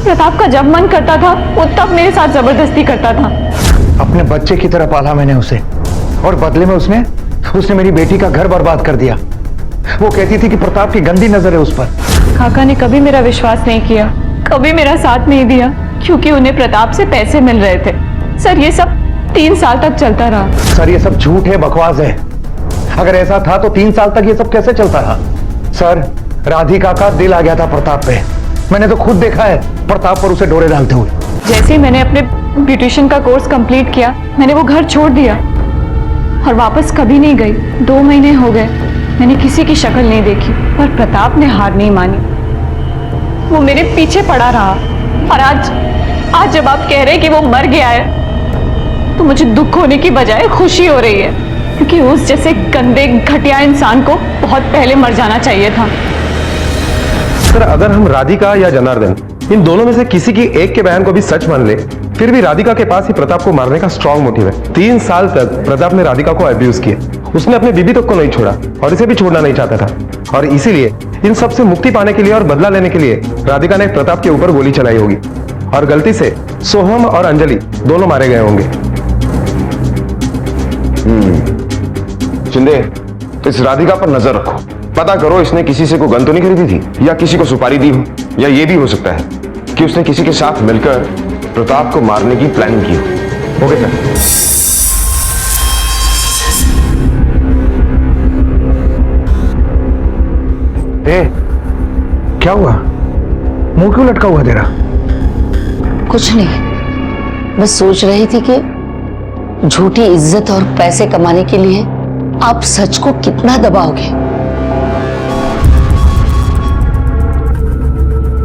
प्रताप का जब मन करता था वो तब मेरे साथ जबरदस्ती करता था। अपने बच्चे की तरह पाला मैंने उसे, और बदले में उसने मेरी बेटी का घर बर्बाद कर दिया। वो कहती थी कि प्रताप की गंदी नजर है उस पर। काका ने कभी मेरा विश्वास नहीं किया, कभी मेरा साथ नहीं दिया, क्योंकि उन्हें प्रताप से पैसे मिल रहे थे। सर ये सब 3 साल तक चलता रहा। सर ये सब झूठ है, बकवास है। अगर ऐसा था तो 3 साल तक ये सब कैसे चलता रहा? सर राधिका का दिल आ गया था प्रताप पे। मैंने तो खुद देखा है प्रताप पर उसे डोरे डालते हुए। जैसे ही मैंने अपने ब्यूटिशियन का कोर्स कंप्लीट किया, मैंने वो घर छोड़ दिया और वापस कभी नहीं गई। 2 महीने हो गए, मैंने किसी की शक्ल नहीं देखी, पर प्रताप ने हार नहीं मानी। वो मेरे पीछे पड़ा रहा, और आज जब आप कह रहे हैं कि वो मर गया है, तो मुझे दुख होने की बजाय खुशी हो रही है, क्योंकि उस जैसे गंदे घटिया इंसान को बहुत पहले मर जाना चाहिए था। सर अगर हम राधिका या जनार्दन इन दोनों में से किसी की एक के बयान को भी सच मान ले, फिर भी राधिका के पास ही प्रताप को मारने का स्ट्रॉन्ग मोटिव है। 3 साल तक प्रताप ने राधिका को अब्यूज किया। उसने अपनी बीबी तक को नहीं छोड़ा और इसे भी छोड़ना नहीं चाहता था, और इसीलिए इन सब से मुक्ति पाने के लिए और बदला लेने के लिए राधिका ने प्रताप के ऊपर गोली चलाई होगी, और गलती से सोहम और अंजलि दोनों मारे गए होंगे। शिंदे, तो इस राधिका पर नजर रखो, पता करो इसने किसी से कोई गन तो नहीं खरीदी थी, या किसी को सुपारी दी हो, या ये भी हो सकता है कि उसने किसी के साथ मिलकर प्रताप को मारने की प्लानिंग की हो। Okay sir. क्या हुआ? मुंह क्यों लटका हुआ तेरा? कुछ नहीं, बस सोच रही थी कि झूठी इज्जत और पैसे कमाने के लिए आप सच को कितना दबाओगे।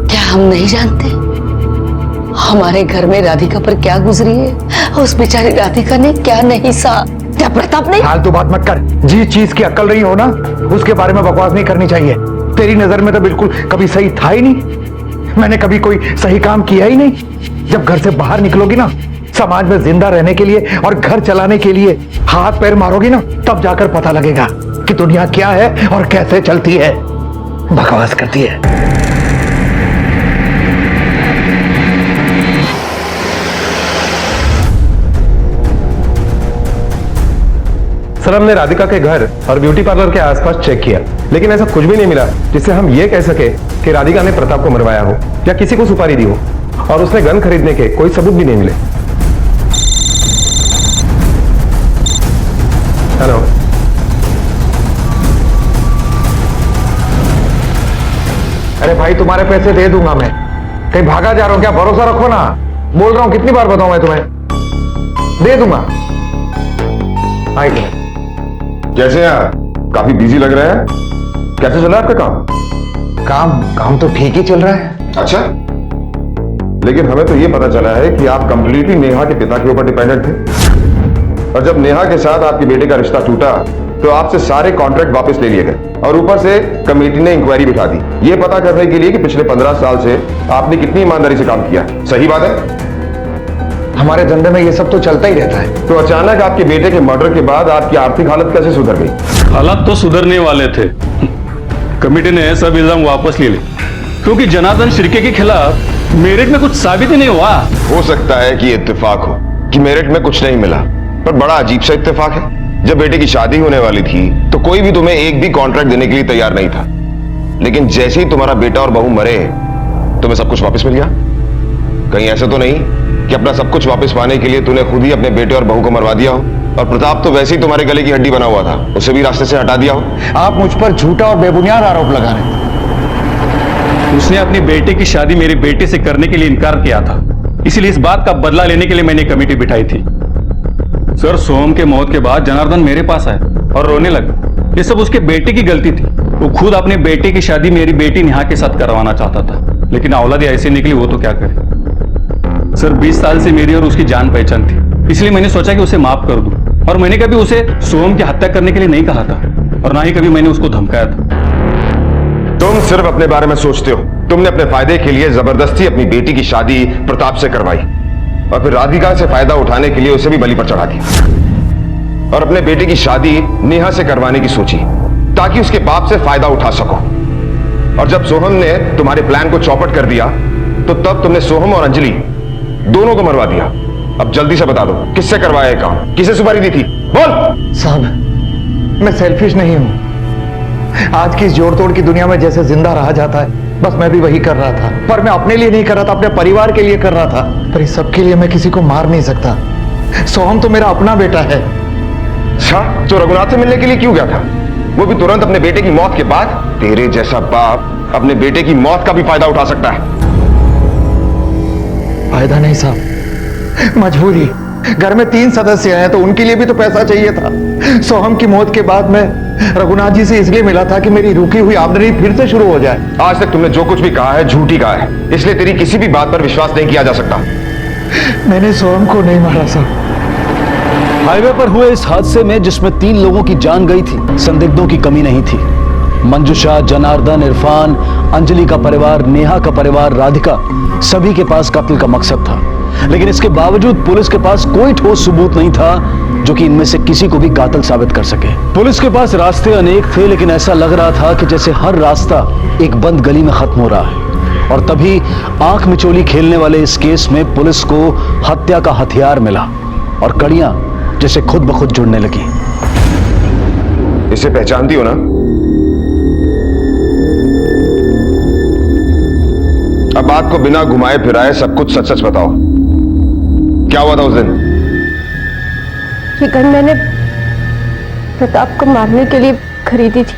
क्या हम नहीं जानते हमारे घर में राधिका पर क्या गुजरी है? उस बेचारी राधिका ने क्या नहीं सहा? क्या प्रताप ने? फालतू बात मत कर। जिस चीज की अक्ल रही हो ना, उसके बारे में बकवास नहीं करनी चाहिए। तेरी नजर में तो बिल्कुल कभी सही था ही नहीं। मैंने कभी कोई सही काम किया ही नहीं। जब घर से बाहर निकलोगी ना, समाज में जिंदा रहने के लिए और घर चलाने के लिए हाथ पैर मारोगी ना, तब जाकर पता लगेगा कि दुनिया क्या है और कैसे चलती है। बकवास करती है। सर हमने राधिका के घर और ब्यूटी पार्लर के आसपास चेक किया, लेकिन ऐसा कुछ भी नहीं मिला जिससे हम ये कह सके कि राधिका ने प्रताप को मरवाया हो या किसी को सुपारी दी हो, और उसने गन खरीदने के कोई सबूत भी नहीं मिले। हेलो, अरे भाई तुम्हारे पैसे दे दूंगा मैं। कहीं भागा जा रहा हूं क्या? भरोसा रखो ना, बोल रहा हूं। कितनी बार बताऊं मैं तुम्हें? दे दूंगा। आई कैसे हैं? काफी बिजी लग रहे हैं। कैसे चल रहा है आपका काम तो ठीक ही चल रहा है। अच्छा, लेकिन हमें तो ये पता चला है कि आप कंप्लीटली नेहा के पिता के ऊपर डिपेंडेंट थे, और जब नेहा के साथ आपके बेटे का रिश्ता टूटा तो आपसे सारे कॉन्ट्रैक्ट वापस ले लिए गए, और ऊपर से कमेटी ने इंक्वायरी बिठा दी ये पता करने के लिए कि पिछले 15 साल से आपने कितनी ईमानदारी से काम किया। सही बात है? हमारे धंधे में ये सब तो चलता ही रहता है। तो अचानक आपके बेटे के मर्डर के बाद आपकी आर्थिक हालत कैसे सुधर गई? हालात तो सुधरने वाले थे। कमेटी ने सब इल्जाम वापस ले लिए, क्योंकि जनार्दन शिर्के के खिलाफ मेरिट में कुछ साबित ही नहीं हुआ। हो सकता है कि इत्तेफाक हो कि मेरिट में कुछ नहीं मिला, पर बड़ा अजीब सा इत्तेफाक है। जब बेटे की शादी होने वाली थी तो कोई भी तुम्हें एक भी कॉन्ट्रैक्ट देने के लिए तैयार नहीं था, लेकिन जैसे ही तुम्हारा बेटा और बहू मरे तुम्हें सब कुछ वापस मिल गया। कहीं ऐसा तो नहीं कि अपना सब कुछ वापस पाने के लिए तूने खुद ही अपने बेटे और बहू को मरवा दिया हो, और प्रताप तो वैसे ही तुम्हारे गले की हड्डी बना हुआ था, उसे भी रास्ते से हटा दिया हो। आप मुझ पर झूठा और बेबुनियाद आरोप लगा रहे हैं। उसने अपनी बेटे की शादी मेरे बेटे से करने के लिए इनकार किया था, इसलिए इस बात का बदला लेने के लिए मैंने कमेटी बिठाई थी। सर सोहम के मौत के बाद जनार्दन मेरे पास आया और रोने लगा। ये सब उसके बेटे की गलती थी। वो खुद अपने बेटे की शादी मेरी बेटी नेहा के साथ करवाना चाहता था, लेकिन औलाद ऐसे निकली, वो तो क्या करे। सर 20 साल से मेरी और उसकी जान पहचान थी। इसलिए मैंने सोचा कि उसे माफ कर दूं। और मैंने कभी उसे सोहम की हत्या करने के लिए नहीं कहा था और ना ही कभी मैंने उसको धमकाया था। तुम सिर्फ अपने बारे में सोचते हो। तुमने अपने फायदे के लिए जबरदस्ती अपनी बेटी की शादी प्रताप से करवाई और फिर राधिका से फायदा उठाने के लिए उसे भी बलि पर चढ़ा दिया और अपने बेटे की शादी नेहा से करवाने की सोची ताकि उसके बाप से फायदा उठा सको। और जब सोहम ने तुम्हारे प्लान को चौपट कर दिया तो तब तुमने सोहम और अंजलि दोनों को मरवा दिया। अब जल्दी से बता दो किससे करवाया ये काम, किसे सुपारी दी थी? बोल। साहब मैं सेल्फिश नहीं हूं। आज की इस जोड़ तोड़ की दुनिया में जैसे जिंदा रहा जाता है, बस मैं भी वही कर रहा था। पर मैं अपने लिए नहीं कर रहा था, अपने परिवार के लिए कर रहा था। पर इस सब के लिए मैं किसी को मार नहीं सकता। सोहम तो मेरा अपना बेटा है। अच्छा, तो रघुनाथ से मिलने के लिए क्यों गया था? वो भी तुरंत अपने बेटे की मौत के बाद। तेरे जैसा बाप अपने बेटे की मौत का भी फायदा उठा सकता है। फायदा नहीं साहब, मजबूरी। घर में 3 सदस्य हैं तो उनके लिए भी तो पैसा चाहिए था। सोहम की मौत के बाद मैं रघुनाथ जी से इसलिए मिला था कि मेरी रुकी हुई आमदनी फिर से शुरू हो जाए। आज तक तुमने जो कुछ भी कहा है झूठी कहा है, इसलिए तेरी किसी भी बात पर विश्वास नहीं किया जा सकता। मैंने सोहम को नहीं मारा साहब। हाईवे पर हुए इस हादसे में जिसमें 3 लोगों की जान गई थी, संदिग्धों की कमी नहीं थी। मंजुषा, जनार्दन, इरफान, अंजलि का परिवार, नेहा का परिवार, राधिका, सभी के पास कत्ल का मकसद था। लेकिन इसके बावजूद पुलिस के पास कोई ठोस सबूत नहीं था जो कि इनमें से किसी को भी कातिल साबित कर सके। पुलिस के पास रास्ते अनेक थे, लेकिन ऐसा लग रहा था कि जैसे हर रास्ता एक बंद गली में खत्म हो रहा है। और तभी आंख मिचोली खेलने वाले इस केस में पुलिस को हत्या का हथियार मिला और कड़ियां जैसे खुद ब खुद जुड़ने लगी। इसे पहचानती हो ना? अब बात को बिना घुमाए फिराए सब कुछ सच सच बताओ, क्या हुआ था उस दिन? ये गन मैंने प्रताप को मारने के लिए खरीदी थी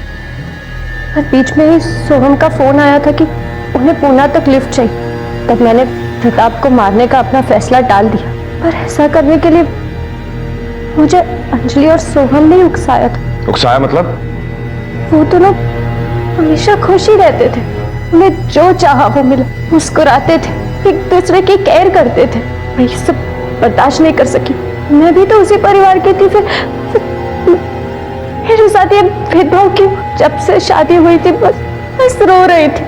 और बीच में ही सोहम का फोन आया था कि उन्हें पूना तक लिफ्ट चाहिए। तब मैंने प्रताप को मारने का अपना फैसला टाल दिया। पर ऐसा करने के लिए मुझे अंजलि और सोहम ने उकसाया था। उकसाया मतलब? वो दोनों हमेशा खुश ही रहते थे, उन्हें जो चाहा वो मिला, मुस्कुराते थे, एक दूसरे की केयर करते थे। मैं ये सब बर्दाश्त नहीं कर सकी। मैं भी तो उसी परिवार की थी। फिर मेरे साथ ये भेदभाव क्यों? जब से शादी हुई थी बस रो रही थी,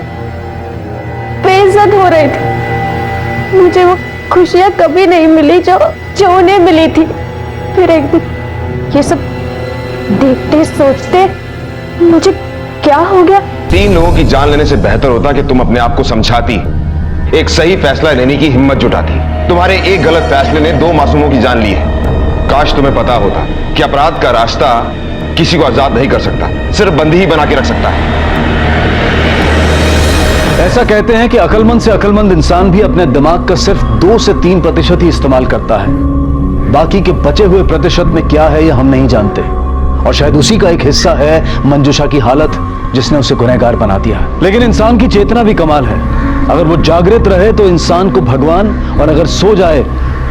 बेइज्जत हो रही थी। मुझे वो खुशियां कभी नहीं मिली जो उन्हें मिली थी। फिर एक दिन ये सब देखते सोचते मुझे क्या हो गया। 3 लोगों की जान लेने से बेहतर होता कि तुम अपने आप को समझाती, एक सही फैसला लेने की हिम्मत जुटाती। तुम्हारे एक गलत फैसले ने 2 मासूमों की जान ली है। काश तुम्हें पता होता कि अपराध का रास्ता किसी को आजाद नहीं कर सकता, सिर्फ बंदी ही बना के रख सकता है। ऐसा कहते हैं कि अक्लमंद से अक्लमंद इंसान भी अपने दिमाग का सिर्फ 2 से 3% ही इस्तेमाल करता है। बाकी के बचे हुए प्रतिशत में क्या है यह हम नहीं जानते। और शायद उसी का एक हिस्सा है मंजुषा की हालत, जिसने उसे गुनहगार बना दिया। लेकिन इंसान की चेतना भी कमाल है। अगर वो जागृत रहे तो इंसान को भगवान, और अगर सो जाए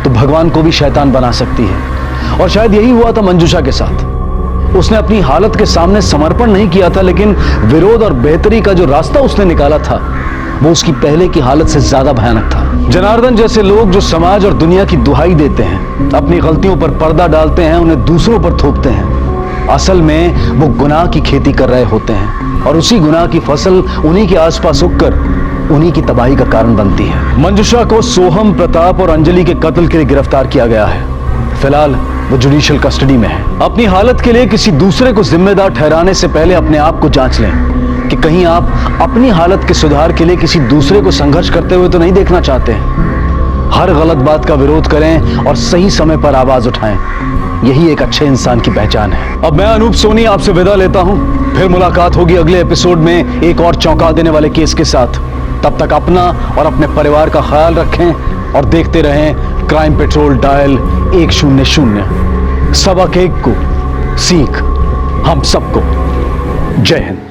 तो भगवान को भी शैतान बना सकती है। और शायद यही हुआ था मंजुषा के साथ। उसने अपनी हालत के सामने समर्पण नहीं किया था, लेकिन विरोध और बेहतरी का जो रास्ता उसने निकाला था वो उसकी पहले की हालत से ज्यादा भयानक था। जनार्दन जैसे लोग जो समाज और दुनिया की दुहाई देते हैं, अपनी गलतियों पर पर्दा डालते हैं, उन्हें दूसरों पर थोपते हैं, असल में वो गुनाह की खेती कर रहे होते हैं और उसी गुनाह की फसल उन्हीं के आसपास उगकर उन्हीं की तबाही का कारण बनती है। मंजुषा को सोहम, प्रताप और अंजलि के कत्ल के लिए गिरफ्तार किया गया है। फिलहाल वो जुडिशियल कस्टडी में है। अपनी हालत के लिए किसी दूसरे को जिम्मेदार ठहराने से पहले अपने आप को जांच लें कि कहीं आप अपनी हालत के सुधार के लिए किसी दूसरे को संघर्ष करते हुए तो नहीं देखना चाहते हैं। हर गलत बात का विरोध करें और सही समय पर आवाज उठाएं। यही एक अच्छे इंसान की पहचान है। अब मैं अनूप सोनी आपसे विदा लेता हूं। फिर मुलाकात होगी अगले एपिसोड में एक और चौंका देने वाले केस के साथ। तब तक अपना और अपने परिवार का ख्याल रखें और देखते रहें क्राइम पेट्रोल डायल 100। सबक एक को सीख हम सबको। जय हिंद।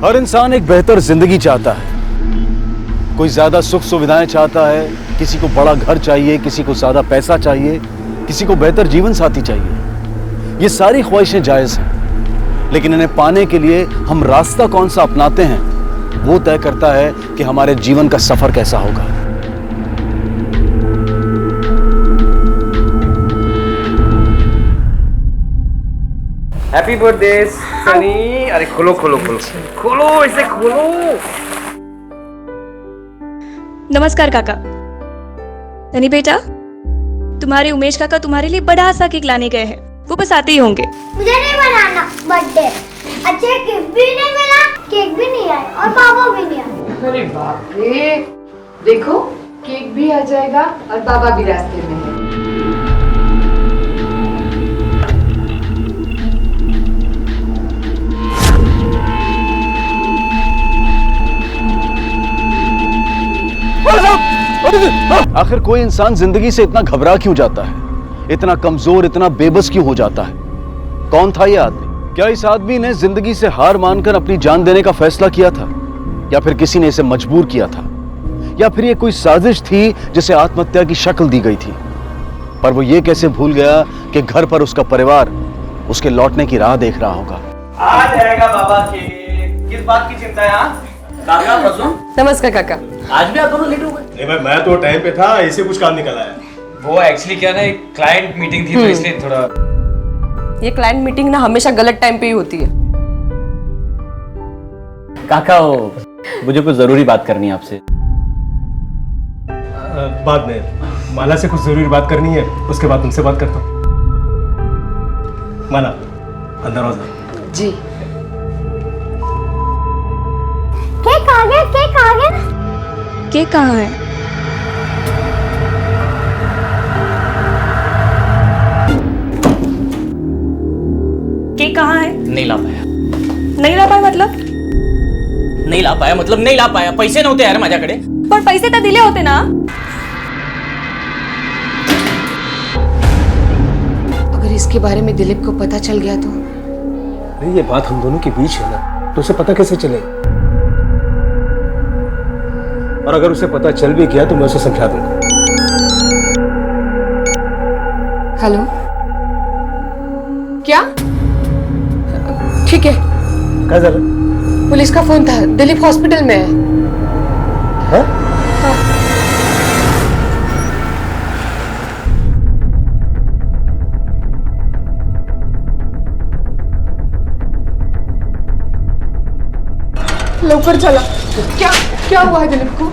हर इंसान एक बेहतर जिंदगी चाहता है। कोई ज्यादा सुख सुविधाएं चाहता है, किसी को बड़ा घर चाहिए, किसी को ज्यादा पैसा चाहिए, किसी को बेहतर जीवन साथी चाहिए। ये सारी ख्वाहिशें जायज हैं, लेकिन इन्हें पाने के लिए हम रास्ता कौन सा अपनाते हैं वो तय करता है कि हमारे जीवन का सफर कैसा होगा। Happy birthday Sunny. अरे खोलो खोलो खोलो खोलो, इसे खोलो। नमस्कार काका। सनी बेटा, तुम्हारे उमेश काका तुम्हारे लिए बड़ा सा केक लाने गए हैं, वो बस आते ही होंगे। मुझे नहीं बनाना बर्थडे। अच्छा गिफ्ट भी नहीं मिला, केक भी नहीं आया और बाबा भी नहीं आया। अरे बाप रे, देखो केक भी आ जाएगा और बाबा भी रास्ते में है। आखिर कोई इंसान जिंदगी से इतना घबरा क्यों जाता है, इतना कमजोर, इतना बेबस क्यों हो जाता है? कौन था ये आदमी? क्या इस आदमी ने जिंदगी से हार मानकर अपनी जान देने का फैसला किया था, या फिर किसी ने इसे मजबूर किया था, या फिर ये कोई साजिश थी जिसे आत्महत्या की शक्ल दी गई थी? पर वो ये कैसे भूल गया कि घर पर उसका परिवार उसके लौटने की राह देख रहा होगा। आ जाएगा बाबा के, किस बात की चिंता है? काका प्रसून। नमस्कार काका। आज भी आप दोनों लेट हो गए? नहीं भाई, मैं तो टाइम पे था, ऐसे कुछ काम निकल आया। वो एक्चुअली क्या ना, एक क्लाइंट मीटिंग थी तो इसलिए थोड़ा। ये क्लाइंट मीटिंग ना हमेशा गलत टाइम पे ही होती है। काका मुझे कुछ जरूरी बात करनी है आपसे। बाद में माला से कुछ जरूरी बात करनी है, उसके बाद तुमसे बात करता हूँ। माला अंदर आ जाओ। जी। केक आ गया, केक आ गया। केक कहाँ है? केक कहाँ है? नहीं ला पाया। नहीं ला पाया मतलब? नहीं ला पाया मतलब नहीं ला पाया। पैसे नव्हते यार माझ्याकडे। पर पैसे तो दिले होते ना। अगर इसके बारे में दिलीप को पता चल गया तो? नहीं, ये बात हम दोनों के बीच है ना, तो उसे पता कैसे चलेगा? और अगर उसे पता चल भी गया तो मैं उसे समझा दूंगा। हेलो, क्या? ठीक है। क्या जरा? पुलिस का फोन था, दिलीप हॉस्पिटल में है। हाँ? हाँ। लवकर चला। क्या क्या हुआ है दिलीप को?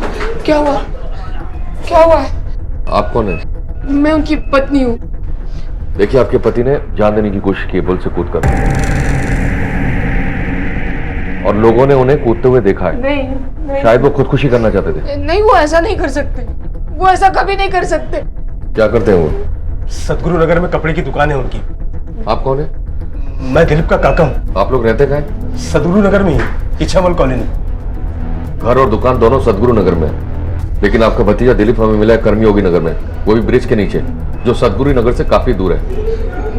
क्या हुआ? क्या हुआ है? आप कौन है? मैं उनकी पत्नी हूँ। देखिए, आपके पति ने जान देने की कोशिश की पुल से कूद कर, और लोगों ने उन्हें कूदते हुए देखा है। नहीं, शायद वो खुदकुशी करना चाहते थे। नहीं, वो ऐसा नहीं कर सकते। वो ऐसा कभी नहीं कर सकते। क्या करते हैं वो? सदगुरु नगर में कपड़े की दुकान है उनकी। आप कौन है? मैं दिलीप का काका हूँ। आप लोग रहते कहाँ हैं? सदगुरु नगर में ही, इच्छामल कॉलोनी। घर और दुकान दोनों सदगुरु नगर में है, लेकिन आपका भतीजा दिलीप हमें मिला है कर्मयोगी नगर में, वो भी ब्रिज के नीचे, जो सदगुरु नगर से काफी दूर है।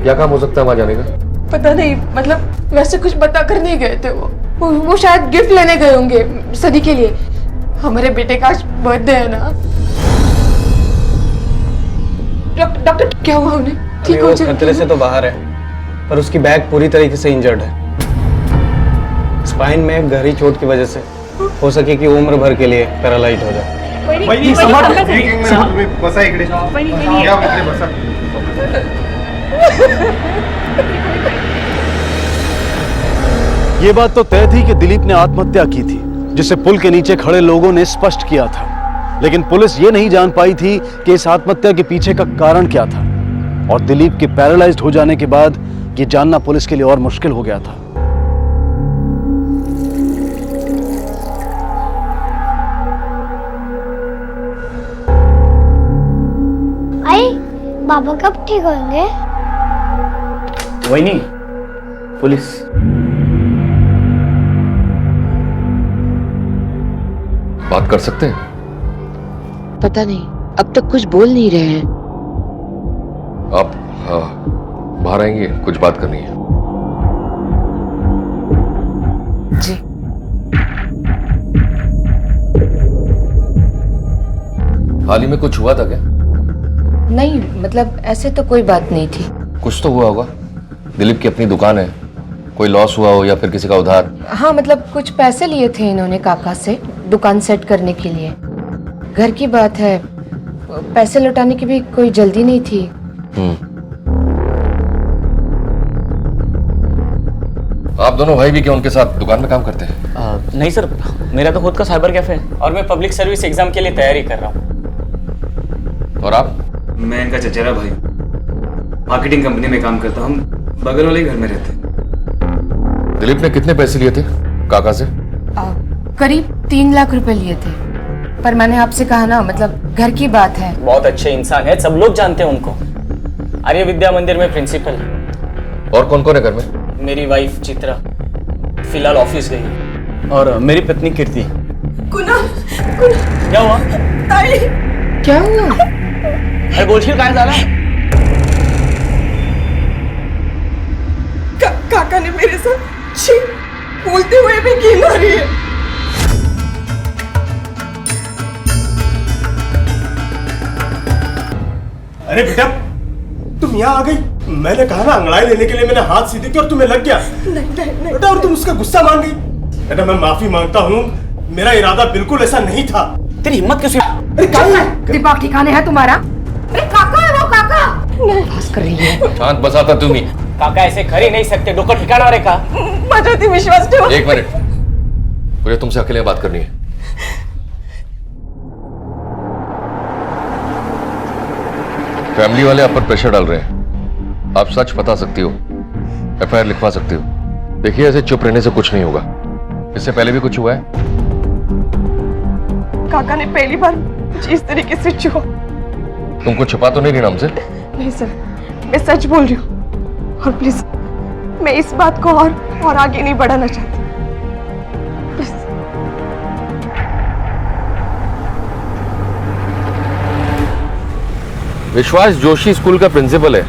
क्या काम हो सकता है वहां जाने का? पता नहीं, मतलब वैसे कुछ बता कर नहीं गए थे। वो शायद गिफ्ट लेने गए होंगे सनी के लिए। हमारे बेटे का आज बर्थडे है ना। डॉक्टर क्या हुआ उन्हें? ठीक हो जाएगा? खतरे से तो बाहर है, पर उसकी बैक पूरी तरीके से इंजर्ड है। स्पाइन में गहरी चोट की वजह से हो सके कि उम्र भर के लिए पैरालाइज हो जाए। बसा इकडे, या इकडे बसा। ये बात तो तय थी कि दिलीप ने आत्महत्या की थी, जिसे पुल के नीचे खड़े लोगों ने स्पष्ट किया था। लेकिन पुलिस ये नहीं जान पाई थी कि इस आत्महत्या के पीछे का कारण क्या था। और दिलीप के पैरालाइज्ड हो जाने के बाद ये जानना पुलिस के लिए और मुश्किल हो गया था। आई, बाबा कब ठीक होंगे? वही नहीं, पुलिस। बात कर सकते हैं? पता नहीं, अब तक कुछ बोल नहीं रहे हैं। आप बाहर आएंगे, कुछ बात करनी है। जी। हाल ही में कुछ हुआ था क्या? नहीं, मतलब ऐसे तो कोई बात नहीं थी। कुछ तो हुआ होगा। दिलीप की अपनी दुकान है, कोई लॉस हुआ हो या फिर किसी का उधार? हाँ मतलब कुछ पैसे लिए थे इन्होंने काका से दुकान सेट करने के लिए। घर की बात है, पैसे लौटाने की भी कोई जल्दी नहीं थी। आप दोनों भाई भी क्या उनके साथ दुकान में काम करते हैं? नहीं सर, मेरा तो खुद का साइबर कैफे है और मैं पब्लिक सर्विस एग्जाम के लिए तैयारी कर रहा हूँ। और आप? मैं इनका चचेरा भाई, मार्केटिंग कंपनी में काम करता हूँ, बगल वाले घर में रहते हैं। दिलीप ने कितने पैसे लिए थे काका से? करीब 3 लाख रुपए लिए थे, पर मैंने आपसे कहा ना, मतलब घर की बात है। बहुत अच्छे इंसान है, सब लोग जानते हैं उनको। आर्य विद्या मंदिर में प्रिंसिपल है। और कौन कौन है घर में? मेरी वाइफ चित्रा फिलहाल ऑफिस गई और मेरी पत्नी कीर्ति। क्या हुआ? क्या हुआ? अरे बोलशील काय झाला? काका ने मेरे साथ छी बोलते हुए भी की मारी है। अरे बेटा, तुम यहाँ आ गई। मैंने कहा ना अंगड़ाई लेने के लिए, मैंने हाथ सीधे किया और तुम्हें लग गया। नहीं बेटा, और तुम उसका गुस्सा मान गई। बेटा मैं माफी मांगता हूँ, मेरा इरादा बिल्कुल ऐसा नहीं था। तेरी हिम्मत कैसे? अरे क्या दिमाग ठिकाने है तुम्हारा? अरे काका है वो, काका बस कर रही है। शांत बसाता तुम ही। काका ऐसे कर ही नहीं सकते, डोकं ठिकाना रे का। माझ्यावरती विश्वास ठेव। एक मिनट, मुझे तुमसे अकेले बात करनी है। फैमिली वाले आप पर प्रेशर डाल रहे हैं। आप सच बता सकती हो, एफआईआर लिखवा सकती हो। देखिए ऐसे चुप रहने से कुछ नहीं होगा। इससे पहले भी कुछ हुआ है? काका ने पहली बार कुछ इस तरीके से छुआ। तुमको छुपा तो नहीं रही ना हमसे? नहीं सर, मैं सच बोल रही हूँ और प्लीज मैं इस बात को और आगे नहीं बढ़ाना चाहती। प्लीज। विश्वास जोशी स्कूल का प्रिंसिपल है,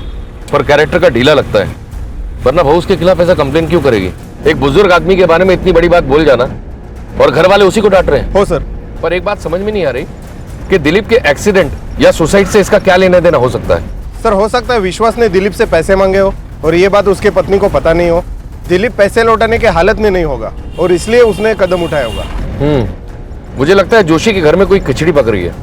पर कैरेक्टर का ढीला लगता है, वरना बहू उसके खिलाफ ऐसा कंप्लेन क्यों करेगी? एक बुजुर्ग आदमी के बारे में इतनी बड़ी बात बोल जाना, और घर वाले उसी को डांट रहे हैं। हो सर। पर एक बात समझ में नहीं आ रही कि दिलीप के एक्सीडेंट या सुसाइड से इसका क्या लेना देना हो सकता है? सर हो सकता है विश्वास ने दिलीप से पैसे मांगे हो और ये बात उसके पत्नी को पता नहीं हो। दिलीप पैसे लौटाने के हालत में नहीं होगा और इसलिए उसने कदम उठाया होगा। मुझे लगता है जोशी के घर में कोई खिचड़ी पक रही है।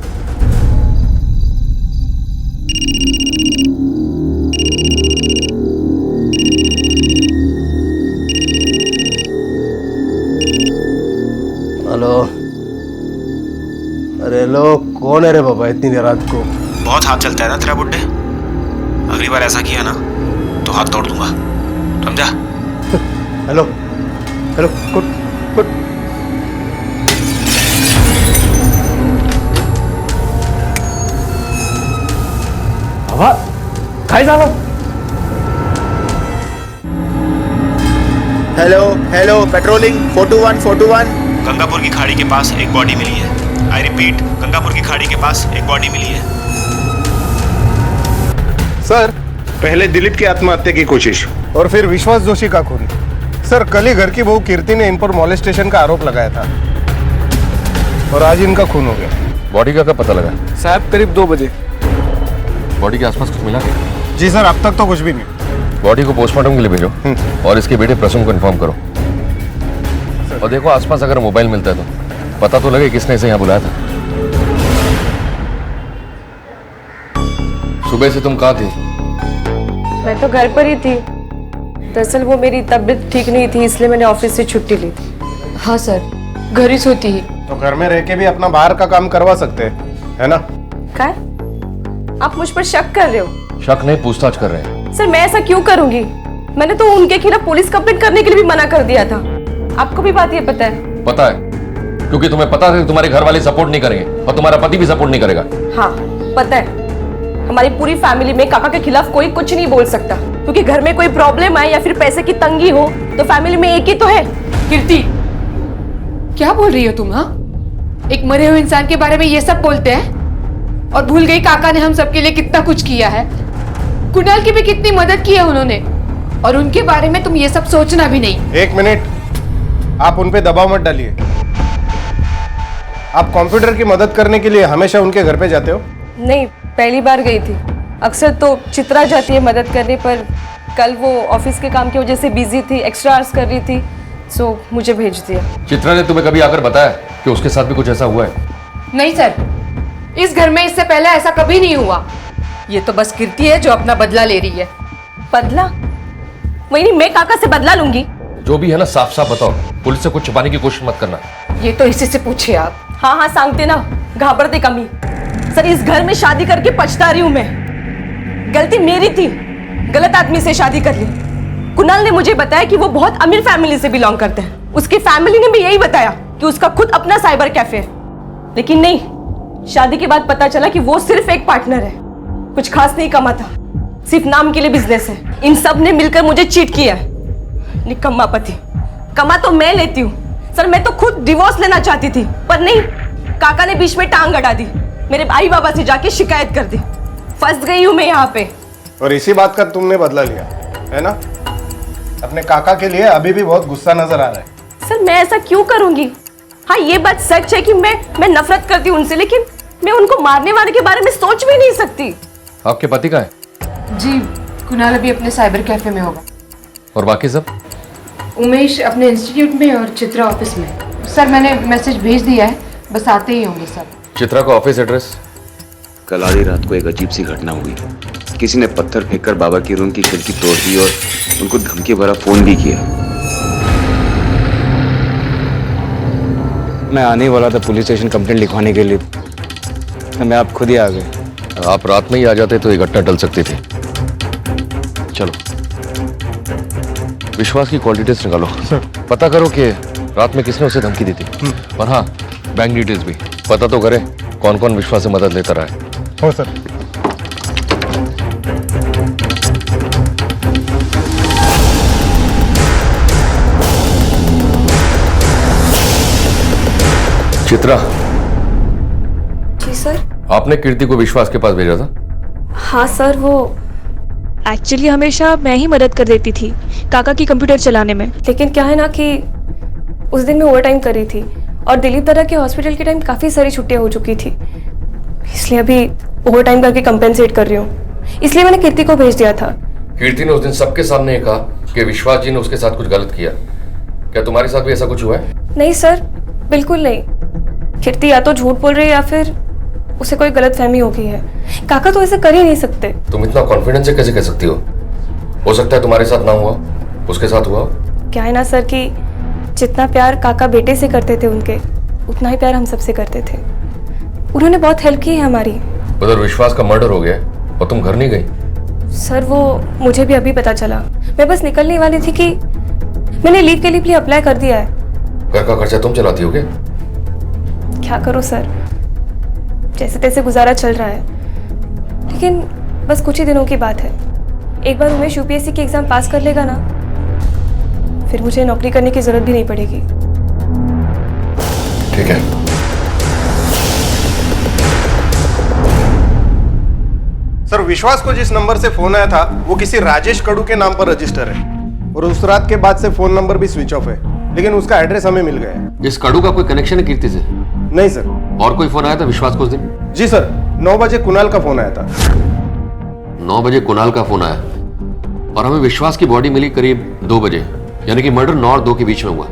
हेलो। अरे लो, कौन है रे बाबा इतनी देर रात को? बहुत हाथ चलता है ना तेरा बुड्ढे। अगली बार ऐसा किया ना तो हाथ तोड़ दूंगा, समझा? Hello hello, good good. बाबा काय झालं? हेलो हेलो, पेट्रोलिंग 421 गंगापुर की खाड़ी के पास एक बॉडी मिली है। आई रिपीट, गंगापुर की खाड़ी के पास एक बॉडी मिली है। सर पहले दिलीप की आत्महत्या की कोशिश और फिर विश्वास जोशी का खून। सर कल ही घर की बहू कीर्ति ने इन पर मॉलेस्टेशन का आरोप लगाया था और आज इनका खून हो गया। बॉडी का कब पता लगा? साहब करीब 2 बजे। बॉडी के आसपास कुछ मिला? जी सर, अब तक तो कुछ भी नहीं। बॉडी को पोस्टमार्टम के लिए भेजो और इसके बेटे प्रसून को इन्फॉर्म करो। और देखो आसपास अगर मोबाइल मिलता है तो पता तो लगे किसने इसे यहाँ बुलाया था। सुबह से तुम कहाँ थी? मैं तो घर पर ही थी। दरअसल वो मेरी तबीयत ठीक नहीं थी, इसलिए मैंने ऑफिस से छुट्टी ली थी। हाँ सर, घर ही सोती ही। तो घर में रह के भी अपना बाहर का काम करवा सकते हैं, है ना? क्या? आप मुझ पर शक कर रहे हो? शक नहीं, पूछताछ कर रहे हैं। सर मैं ऐसा क्यों करूंगी? मैंने तो उनके खिलाफ पुलिस कंप्लेंट करने के लिए भी मना कर दिया था। आपको भी बात ये पता है? पता है, क्योंकि तुम्हें पता है कि तुम्हारे घर वाले सपोर्ट नहीं करेंगे और तुम्हारा पति भी सपोर्ट नहीं करेगा। हाँ पता है। हमारी पूरी फैमिली में काका के खिलाफ कोई कुछ नहीं बोल सकता, क्योंकि घर में कोई प्रॉब्लम आए या फिर पैसे की तंगी हो तो फैमिली में एक ही तो है। कीर्ति, क्या बोल रही हो तुम? हाँ, एक मरे हुए इंसान के बारे में ये सब बोलते हैं और भूल गई काका ने हम सबके लिए कितना कुछ किया है। कुणाल की भी कितनी मदद की है उन्होंने, और उनके बारे में तुम ये सब सोचना भी नहीं। एक मिनट, आप उन पे दबाव मत डालिए। आप कंप्यूटर की मदद करने के लिए हमेशा उनके घर पे जाते हो? नहीं, पहली बार गई थी। अक्सर तो चित्रा जाती है मदद करने, पर कल वो ऑफिस के काम की वजह से बिजी थी, एक्स्ट्रा आवर्स कर रही थी, सो मुझे भेज दिया। चित्रा ने तुम्हें कभी आकर बताया कि उसके साथ भी कुछ ऐसा हुआ है? नहीं सर, इस घर में इससे पहले ऐसा कभी नहीं हुआ। ये तो बस कीर्ति है जो अपना बदला ले रही है। बदला? वही मैं काका से बदला लूंगी। जो भी है ना साफ साफ बताओ, पुलिस से कुछ छुपाने की कोशिश मत करना। ये तो इसी से पूछिए आप। हाँ सांगते ना, घाबरते कमी। सर इस घर में शादी करके पछता रही हूं मैं। गलती मेरी थी, गलत आदमी से शादी कर ली। कुणाल ने मुझे बताया कि वो बहुत अमीर फैमिली से बिलोंग करते हैं। उसकी फैमिली ने भी यही बताया कि उसका खुद अपना साइबर कैफे है। लेकिन नहीं, शादी के बाद पता चला कि वो सिर्फ एक पार्टनर है, कुछ खास नहीं कमाता, सिर्फ नाम के लिए बिजनेस है। इन सब ने मिलकर मुझे चीट किया है। निकम्मा पति। कमा तो मैं लेती हूँ सर, मैं तो खुद डिवोर्स लेना चाहती थी, पर नहीं, काका ने बीच में टांग अड़ा दी। मेरे भाई बाबा से जाके शिकायत कर दी। फंस गई हूँ मैं यहाँ पे। और इसी बात का तुमने बदला लिया है ना? अपने काका के लिए अभी भी बहुत गुस्सा नजर आ रहा है। सर मैं ऐसा क्यों करूंगी? हाँ ये बात सच है कि मैं नफरत करती हूँ उनसे, लेकिन मैं उनको मारने वाले के बारे में सोच भी नहीं सकती। आपके पति कहाँ है? जी, कुणाल अभी अपने साइबर कैफे में होगा। और बाकी सब? उमेश अपने इंस्टीट्यूट में और चित्रा ऑफिस में। सर मैंने मैसेज भेज दिया है, बस आते ही होंगे सर। चित्रा का ऑफिस एड्रेस? कल आधी रात को एक अजीब सी घटना हुई। किसी ने पत्थर फेंककर बाबा की रूम की खिड़की तोड़ दी और उनको धमकी भरा फोन भी किया। मैं आने ही वाला था पुलिस स्टेशन कंप्लेंट लिखवाने के लिए, मैं आप खुद ही आ गए। आप रात में ही आ जाते तो ये घटना टल सकती थी। चलो विश्वास की कॉल डिटेल्स निकालो सर। पता करो कि रात में किसने उसे धमकी दी थी। और हाँ, बैंक डिटेल्स भी पता तो करें कौन कौन विश्वास से मदद लेता रहा है। हो सर। चित्रा, जी सर। आपने कीर्ति को विश्वास के पास भेजा था? हाँ सर, वो एक्चुअली हमेशा मैं ही मदद कर देती थी काका की कंप्यूटर चलाने में। लेकिन क्या है ना कि उस दिन मैं ओवर टाइम कर रही थी और दिलीप दादा के हॉस्पिटल के टाइम काफ़ी सारी छुट्टियां हो चुकी थी, इसलिए अभी ओवर टाइम करके कंपेंसेट कर रही हूँ। इसलिए मैंने कीर्ति को भेज दिया था। कीर्ति ने उस दिन सबके सामने ये कहा कि विश्वास जी ने उसके साथ कुछ गलत किया। क्या तुम्हारे साथ भी ऐसा कुछ हुआ है? नहीं सर, बिल्कुल नहीं। कीर्ति या तो झूठ बोल रही है या फिर उसे कोई गलत फहमी हो गई है। काका तो ऐसे कर ही नहीं सकते। तुम इतना कॉन्फिडेंस से कैसे कह सकती हो सकता है तुम्हारे साथ ना हुआ, उसके साथ हुआ। क्या है ना सर कि जितना प्यार काका बेटे से करते थे उनके, उतना ही प्यार हम सबसे करते थे। उन्होंने बहुत हेल्प की है हमारी। उधर विश्वास का मर्डर हो गया और तुम घर नहीं गई? सर वो मुझे भी अभी पता चला। मैं बस निकलने वाली थी कि मैंने लीव के लिए अप्लाई कर दिया है। घर का खर्चा तुम चलाती हो क्या करो सर, जैसे तैसे गुजारा चल रहा है। लेकिन बस कुछ ही दिनों की बात है। एक बार उमेश यूपीएससी की एग्जाम पास कर लेगा ना, फिर मुझे नौकरी करने की जरूरत भी नहीं पड़ेगी। ठीक है। सर विश्वास को जिस नंबर से फोन आया था वो किसी राजेश कड़ू के नाम पर रजिस्टर है और उस रात के बाद से फोन नंबर भी स्विच ऑफ है, लेकिन उसका एड्रेस हमें मिल गया है। इस कड़ू का कोई कनेक्शन है कीर्ति से? नहीं सर। और कोई फोन आया था विश्वास को उस दिन? जी सर, 9 बजे कुणाल का फोन आया था। 9 बजे कुणाल का फोन आया और हमें विश्वास की बॉडी मिली करीब 2 बजे, यानी कि मर्डर 9 और 2 के बीच में हुआ।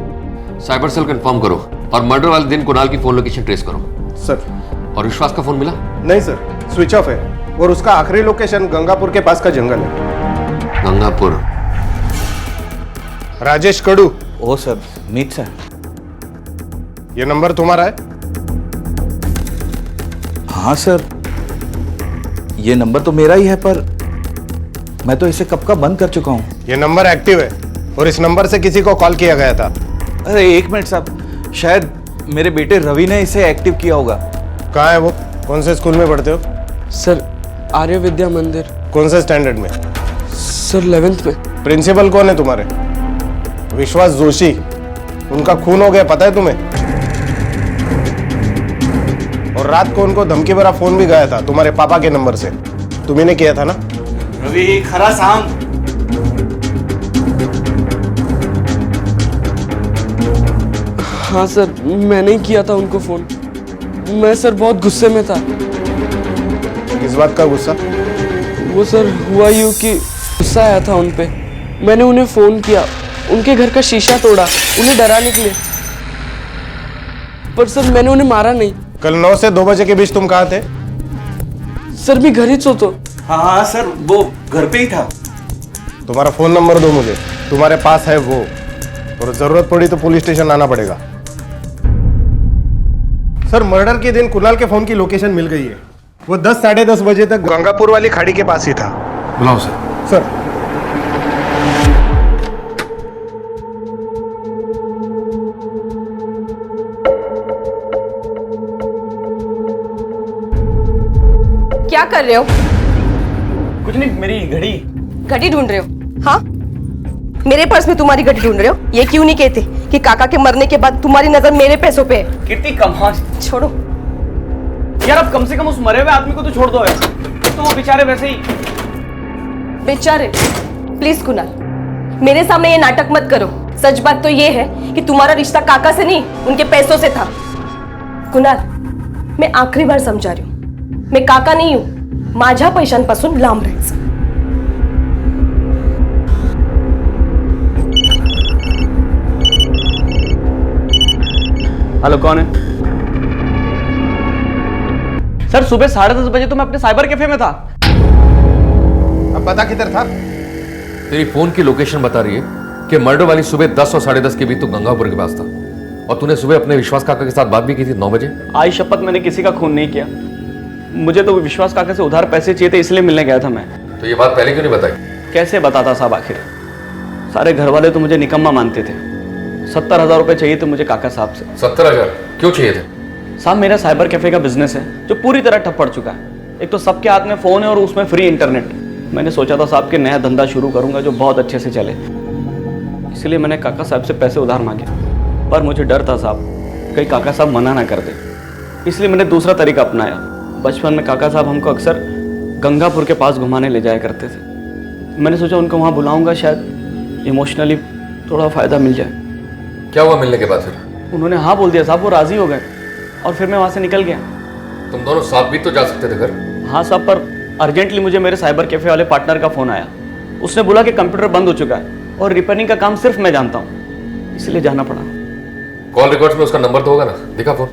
साइबर सेल कंफर्म करो और मर्डर वाले दिन कुणाल की फोन लोकेशन ट्रेस करो। सर। और विश्वास का फोन मिला? नहीं सर, स्विच ऑफ है और उसका आखिरी लोकेशन गंगापुर के पास का जंगल है। गंगापुर। राजेश कड़ू। ओ सर, मीत सर। ये नंबर तुम्हारा है? हाँ सर, ये नंबर तो मेरा ही है, पर मैं तो इसे कब का बंद कर चुका हूँ। ये नंबर एक्टिव है और इस नंबर से किसी को कॉल किया गया था। अरे एक मिनट साहब, शायद मेरे बेटे रवि ने इसे एक्टिव किया होगा। कहाँ है वो? कौन से स्कूल में पढ़ते हो? सर आर्य विद्या मंदिर। कौन से स्टैंडर्ड में? सर 11th में। प्रिंसिपल कौन है तुम्हारे? विश्वास जोशी। उनका खून हो गया, पता है तुम्हें? और रात को उनको धमकी भरा फोन भी गया था तुम्हारे पापा के नंबर से। तुम्ही ने किया था ना? रवि खरा सांग। हाँ सर, मैंने ही किया था उनको फोन। मैं सर बहुत गुस्से में था। किस बात का गुस्सा? वो सर हुआ यूं कि गुस्सा आया था उन पे। मैंने उन्हें फोन किया, उनके घर का शीशा तोड़ा, उन्हें डराने के लिए। पर सर मैंने उन्हें मारा नहीं। कल 9 से 2 बजे के बीच तुम कहाँ थे? सर मैं घर ही तो। हाँ सर, वो घर पे ही था। तुम्हारा फोन नंबर दो मुझे, तुम्हारे पास है वो, और जरूरत पड़ी तो पुलिस स्टेशन आना पड़ेगा। सर मर्डर के दिन कुणाल के फोन की लोकेशन मिल गई है। वो 10 साढ़े 10 बजे तक गंगापुर वाली खाड़ी के पास ही था। बुलाओ सर। सर क्या कर रहे हो? कुछ नहीं, मेरी घड़ी। घड़ी ढूंढ रहे हो? हाँ, मेरे पर्स में तुम्हारी घड़ी ढूंढ रहे हो? ये क्यों नहीं कहते कि काका के मरने के बाद तुम्हारी नजर मेरे पैसों पे है? कीर्ति कमाल। छोड़ो यार, अब कम से कम उस मरे हुए आदमी को तो छोड़ दो यार। तो वो बेचारे वैसे ही। बेचारे? प्लीज कुणाल, मेरे सामने ये नाटक मत करो। सच बात तो ये है कि तुम्हारा रिश्ता काका से नहीं, उनके पैसों से था। कुणाल, मैं आखिरी बार समझा रही हूँ, मैं काका नहीं हूं, माझ्या पैशांपासून लांब राहायचं। हेलो, कौन है? सर सुबह 10:30 बजे तो मैं अपने साइबर कैफे में था। अब पता किधर था? तेरी फोन की लोकेशन बता रही है कि मर्डर वाली सुबह 10 और 10:30 के बीच तू गंगापुर के पास था, और तूने सुबह अपने विश्वास काका के साथ बात भी की थी 9 बजे। आज शपथ मैंने किसी का खून नहीं किया। मुझे तो विश्वास काका से उधार पैसे चाहिए थे, इसलिए मिलने गया था मैं। तो ये बात पहले क्यों नहीं बताई? कैसे बताता साहब, आखिर सारे घर वाले तो मुझे निकम्मा मानते थे। 70,000 रुपए चाहिए थे मुझे काका साहब से। 70,000 क्यों चाहिए थे? साहब मेरा साइबर कैफे का बिजनेस है जो पूरी तरह ठप पड़ चुका है। एक तो सबके हाथ में फोन है और उसमें फ्री इंटरनेट। मैंने सोचा था साहब कि नया धंधा शुरू करूंगा जो बहुत अच्छे से चले, इसलिए मैंने काका साहब से पैसे उधार मांगे। पर मुझे डर था साहब कहीं काका साहब मना ना कर दे, इसलिए मैंने दूसरा तरीका अपनाया। बचपन में काका साहब हमको अक्सर गंगापुर के पास घुमाने ले जाया करते थे। मैंने सोचा उनको वहाँ बुलाऊंगा, शायद इमोशनली थोड़ा फायदा मिल जाए। क्या हुआ मिलने के बाद फिर? उन्होंने हाँ बोल दिया साहब, वो राजी हो गए और फिर मैं वहाँ से निकल गया। तुम दोनों साथ भी तो जा सकते थे घर। हाँ साहब, पर अर्जेंटली मुझे मेरे साइबर कैफे वाले पार्टनर का फोन आया। उसने बोला कि कंप्यूटर बंद हो चुका है और रिपेयरिंग का काम सिर्फ मैं जानता हूँ, इसलिए जाना पड़ा। कॉल रिकॉर्ड्स में उसका नंबर तो होगा ना, दिखा फोन।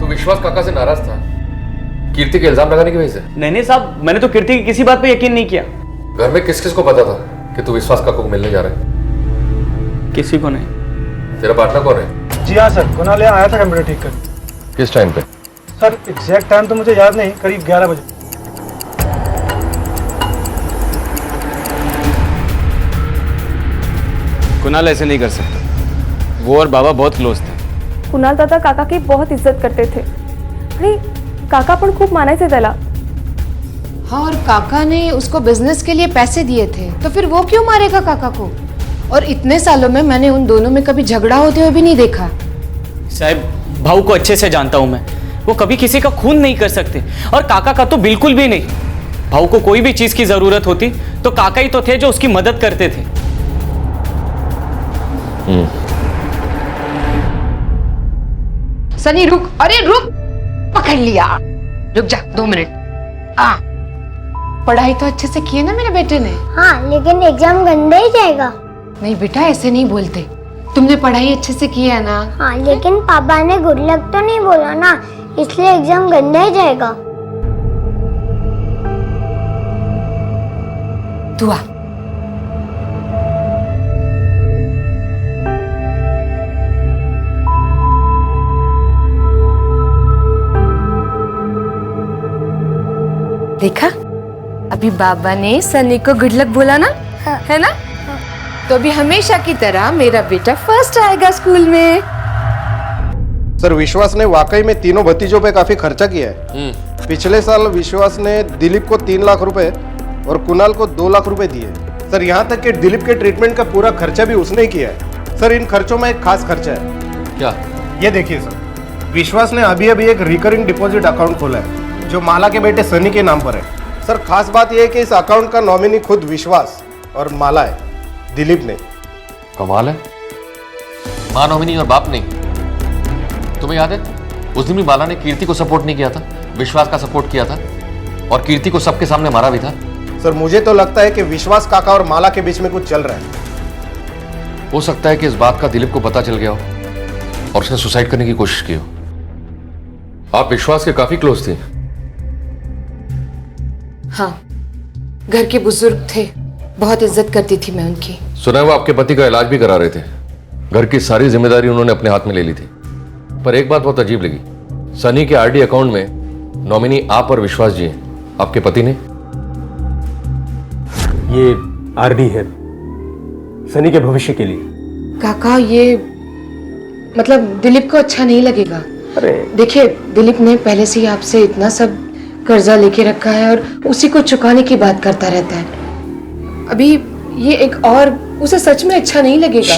तू विश्वास काका से नाराज था कीर्ति के इल्जाम लगाने की वजह से? नहीं साहब, मैंने तो कीर्ति की किसी बात पे यकीन नहीं किया। घर में किस किस को पता था कि तू विश्वास काका को मिलने जा रहा है? किसी को नहीं। तेरा पार्टनर कौन है? जी हाँ सर, कुणाल यहाँ आया था कंप्यूटर ठीक कर। किस टाइम पे? सर एग्जैक्ट टाइम तो मुझे याद नहीं, करीब 11 बजे। कुणाल ऐसे नहीं कर सकता, वो और बाबा बहुत क्लोज थे। कुणाल दादा काका की बहुत इज्जत करते थे आणि काका पण खूप मानायचे त्याला। हाँ, और काका ने उसको बिजनेस के लिए पैसे दिए थे, तो फिर वो क्यों मारेगा काका को? और इतने सालों में मैंने उन दोनों में कभी झगड़ा होते हुए भी नहीं देखा। साहब भाऊ को अच्छे से जानता हूं मैं, वो कभी किसी का खून नहीं कर सकते, और काका का तो बिल्कुल भी नहीं। भाऊ को कोई भी चीज की जरूरत होती तो काका ही तो थे जो उसकी मदद करते थे। सनी रुक, अरे रुक, पकड़ लिया। रुक जा 2 मिनट। पढ़ाई तो अच्छे से की है ना मेरे बेटे ने? हाँ, लेकिन एग्जाम गंदा ही जाएगा। नहीं बेटा, ऐसे नहीं बोलते। तुमने पढ़ाई अच्छे से की है ना? हाँ, लेकिन पापा ने गुड लक तो नहीं बोला ना, इसलिए एग्जाम गंदा ही जाएगा। तू आ। देखा, अभी बाबा ने सनी को गुड लक बोला ना? हाँ। है ना? हाँ। तो अभी हमेशा की तरह मेरा बेटा फर्स्ट आएगा स्कूल में। सर विश्वास ने वाकई में तीनों भतीजों पे काफी खर्चा किया है। पिछले साल विश्वास ने दिलीप को 3 लाख रुपए और कुणाल को 2 लाख रुपए दिए। सर यहाँ तक कि दिलीप के ट्रीटमेंट का पूरा खर्चा भी उसने किया है। सर इन खर्चों में एक खास खर्चा है। क्या? ये देखिए सर, विश्वास ने अभी अभी एक रिकरिंग डिपॉजिट अकाउंट खोला है जो माला के बेटे सनी के नाम पर है। सर खास बात यह है कि इस अकाउंट का नॉमिनी खुद विश्वास और माला है, दिलीप ने। कमाल है, माँ नॉमिनी और बाप नहीं। तुम्हें याद है उस दिन भी माला ने कीर्ति को सपोर्ट नहीं किया था, विश्वास का सपोर्ट किया था और कीर्ति को सबके सामने मारा भी था। सर मुझे तो लगता है कि विश्वास काका और माला के बीच में कुछ चल रहा है। हो सकता है कि इस बात का दिलीप को पता चल गया हो और उसने सुसाइड करने की कोशिश की हो। आप विश्वास के काफी क्लोज थे। हाँ, घर के बुजुर्ग थे, बहुत इज्जत करती थी मैं उनकी। सुना है वो आपके पति का इलाज भी करा रहे थे, घर की सारी जिम्मेदारी उन्होंने अपने हाथ में ले ली थी। पर एक बात बहुत अजीब लगी, सनी के आरडी अकाउंट में नॉमिनी आप और विश्वास जी हैं, आपके पति ने। ये आरडी है सनी के भविष्य के लिए। काका ये मतलब दिलीप को अच्छा नहीं लगेगा। अरे देखिए, दिलीप ने पहले से ही आपसे इतना सब कर्जा लेके रखा है और उसी को चुकाने की बात करता रहता है। अभी ये एक और उसे सच में अच्छा नहीं लगेगा।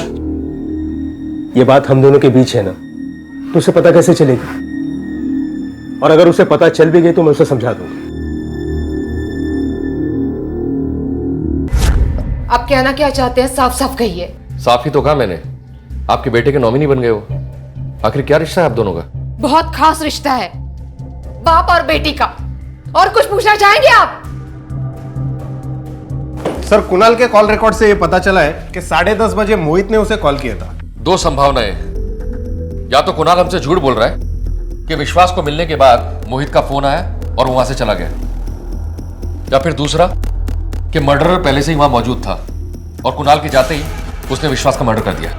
ये बात हम दोनों के बीच है ना, तो उसे पता कैसे चलेगी? और अगर उसे पता चल भी गई तो मैं उसे समझा दूंगा। आप कहना क्या चाहते हैं, साफ साफ कहिए। साफ ही तो कहा मैंने, आपके बेटे के नॉमिनी बन गए हो। आखिर क्या रिश्ता है आप दोनों का? बहुत खास रिश्ता है, बाप और बेटी का। और कुछ पूछना चाहेंगे आप? सर कुणाल के कॉल रिकॉर्ड से ये पता चला है कि 10:30 बजे मोहित ने उसे कॉल किया था। दो संभावनाएं, या तो कुणाल हमसे झूठ बोल रहा है कि विश्वास को मिलने के बाद मोहित का फोन आया और वहां से चला गया, या फिर दूसरा कि मर्डरर पहले से ही वहां मौजूद था और कुणाल के जाते ही उसने विश्वास का मर्डर कर दिया।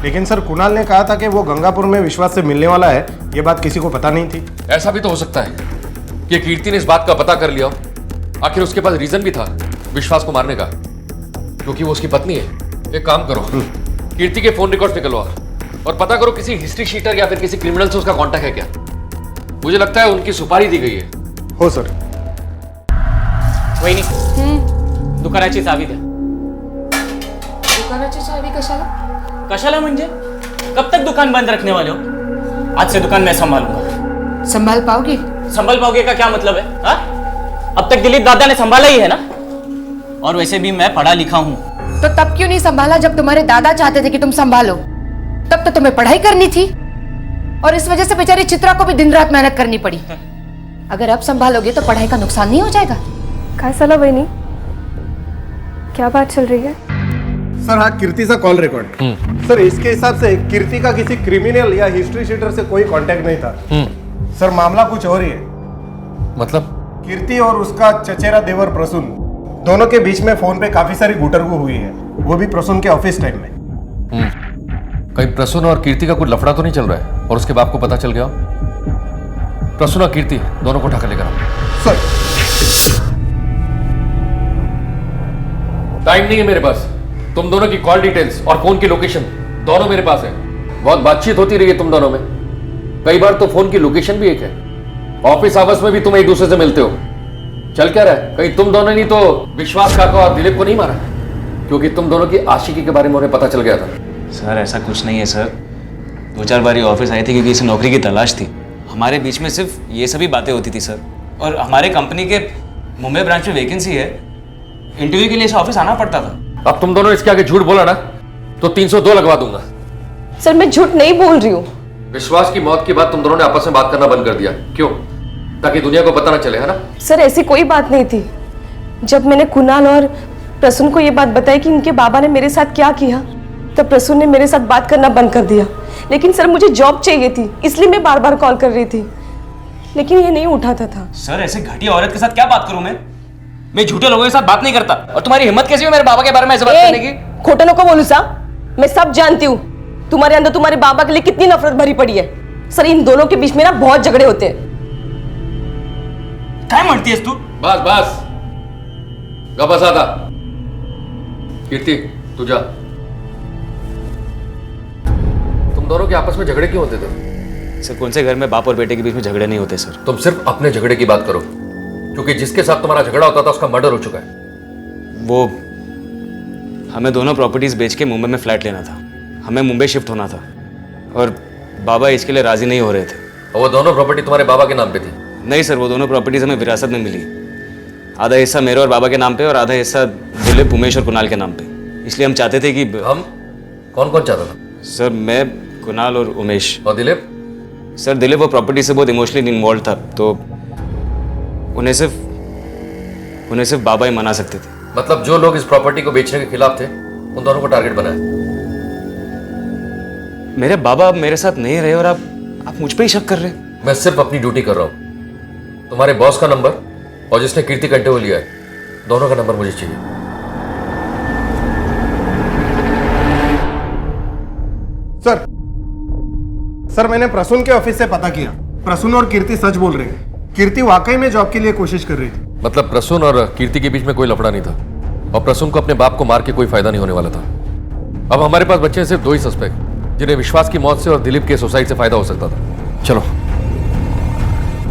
लेकिन सर कुणाल ने कहा था कि वो गंगापुर में विश्वास से मिलने वाला है, ये बात किसी को पता नहीं थी। ऐसा भी तो हो सकता है कि कीर्ति ने इस बात का पता कर लिया हो। आखिर उसके पास रीजन भी था विश्वास को मारने का, क्योंकि वो उसकी पत्नी है। एक काम करो, कीर्ति के फोन रिकॉर्ड निकलवा और पता करो किसी हिस्ट्री शीटर या फिर किसी क्रिमिनल से उसका कांटेक्ट है क्या। मुझे लगता है उनकी सुपारी दी गई है। हो सर। वहिनी, दुकानाची चावी द्या। दुकानाची चावी कशाला? कशाला म्हणजे? कब तक दुकान बंद रखने वाले हो? आज से दुकान मैं संभालूंगा। संभाल पाओगे? संभाल पाओगे का क्या मतलब है? हा? अब तक दिलीप दादा ने संभाला ही है ना। और वैसे भी मैं पढ़ा लिखा हूं। तो तब क्यों नहीं संभाला जब तुम्हारे दादा चाहते थे कि तुम संभालो? तब तो तुम्हें पढ़ाई करनी थी और इस वजह से बेचारी चित्रा को भी दिन रात मेहनत करनी पड़ी। अगर अब संभालोगे तो पढ़ाई का नुकसान नहीं हो जाएगा? काय साला वहिनी, क्या बात चल रही है? सर हाँ, कीर्ति का कॉल रिकॉर्ड। सर इसके हिसाब से कीर्ति का किसी क्रिमिनल या हिस्ट्री शीटर से कोई कांटेक्ट नहीं था। सर मामला कुछ और ही है। मतलब? कीर्ति और उसका चचेरा देवर प्रसून, दोनों के बीच में फोन पे काफी सारी गुटरगु हुई है, वो भी प्रसून के ऑफिस टाइम में। कहीं प्रसून और कीर्ति का कुछ लफड़ा तो नहीं चल रहा है और उसके बाप को पता चल गया? प्रसून और कीर्ति दोनों को उठाकर लेकर आओ। सर टाइम नहीं है मेरे पास। तुम दोनों की कॉल डिटेल्स और फोन की लोकेशन दोनों मेरे पास है। बहुत बातचीत होती रही है तुम दोनों में, कई बार तो फोन की लोकेशन भी एक है। ऑफिस आवर्स में भी तुम एक दूसरे से मिलते हो। चल क्या रहा है? कहीं तुम दोनों ने तो विश्वास काका और दिलीप को नहीं मारा? क्योंकि तुम दोनों की आशिकी के बारे में उन्हें पता चल गया था। सर ऐसा कुछ नहीं है सर, 2-4 बार ऑफिस आई थी क्योंकि इसे नौकरी की तलाश थी। हमारे बीच में सिर्फ ये सभी बातें होती थी सर। और हमारे कंपनी के मुंबई ब्रांच में वैकेंसी है, इंटरव्यू के लिए इसे ऑफिस आना पड़ता था। अब तुम दोनों इसके आगे झूठ बोला ना तो 302 लगवा दूंगा। सर मैं झूठ नहीं बोल रही हूँ। विश्वास की मौत के बाद तुम दोनों ने आपस में बात करना बंद कर दिया, क्यों? ताकि दुनिया को पता ना चले, है ना? सर ऐसी कोई बात नहीं थी। जब मैंने कुणाल और प्रसून को ये बात बताई कि इनके बाबा ने मेरे साथ क्या किया, तब प्रसून ने मेरे साथ बात करना बंद कर दिया। लेकिन सर मुझे जॉब चाहिए थी, इसलिए मैं बार बार कॉल कर रही थी, लेकिन ये नहीं उठाता था। सर ऐसे घटिया औरत के साथ क्या बात करूं मैं झूठे लोगों के साथ बात नहीं करता। और तुम्हारी हिम्मत कैसी है मेरे बाबा के बारे में ऐसे बात करने की? खोटनो को बोलू सा? मैं सब जानती हूँ तुम्हारे अंदर तुम्हारे बाबा के लिए कितनी नफरत भरी पड़ी है। सर इन दोनों के बीच में ना बहुत झगड़े होते हैं। क्या मानती है तू? बस बस गबसादा। कीर्ति तू जा। तुम दोनों के आपस में झगड़े क्यों होते थे? सर कौन से घर में बाप और बेटे के बीच में झगड़े नहीं होते सर। तुम सिर्फ अपने झगड़े की बात करो, क्योंकि जिसके साथ तुम्हारा झगड़ा होता था उसका मर्डर हो चुका है। वो हमें दोनों प्रॉपर्टीज बेच के मुंबई में फ्लैट लेना था, हमें मुंबई शिफ्ट होना था और बाबा इसके लिए राजी नहीं हो रहे थे। और वो दोनों प्रॉपर्टी तुम्हारे बाबा के नाम पे थी? नहीं सर, वो दोनों प्रॉपर्टीज हमें विरासत में मिली। आधा हिस्सा मेरे और बाबा के नाम पे और आधा हिस्सा दिलीप, उमेश और कुणाल के नाम पे। इसलिए हम चाहते थे कि हम कौन कौन चाहता था? सर मैं, कुणाल और उमेश। और दिलीप? सर दिलीप वो प्रॉपर्टी से बहुत इमोशनली इन्वॉल्व था, तो उन्हें सिर्फ बाबा ही मना सकते थे। मतलब जो लोग इस प्रॉपर्टी को बेचने के खिलाफ थे उन दोनों को टारगेट बनाया। मेरे बाबा अब मेरे साथ नहीं रहे और आप मुझ पे ही शक कर रहे हैं। मैं सिर्फ अपनी ड्यूटी कर रहा हूं। तुम्हारे बॉस का नंबर और जिसने कीर्ति कंटे को लिया है, दोनों का नंबर मुझे चाहिए। सर मैंने प्रसून के ऑफिस से पता किया। प्रसून और कीर्ति सच बोल रहे हैं। कीर्ति वाकई में जॉब के लिए कोशिश कर रही थी। मतलब प्रसून और कीर्ति के बीच में कोई लफड़ा नहीं था और प्रसून को अपने बाप को मार के कोई फायदा नहीं होने वाला था। अब हमारे पास बचे सिर्फ 2 ही सस्पेक्ट, जिन्हें विश्वास की मौत से और दिलीप के सुसाइड से फायदा हो सकता था। चलो।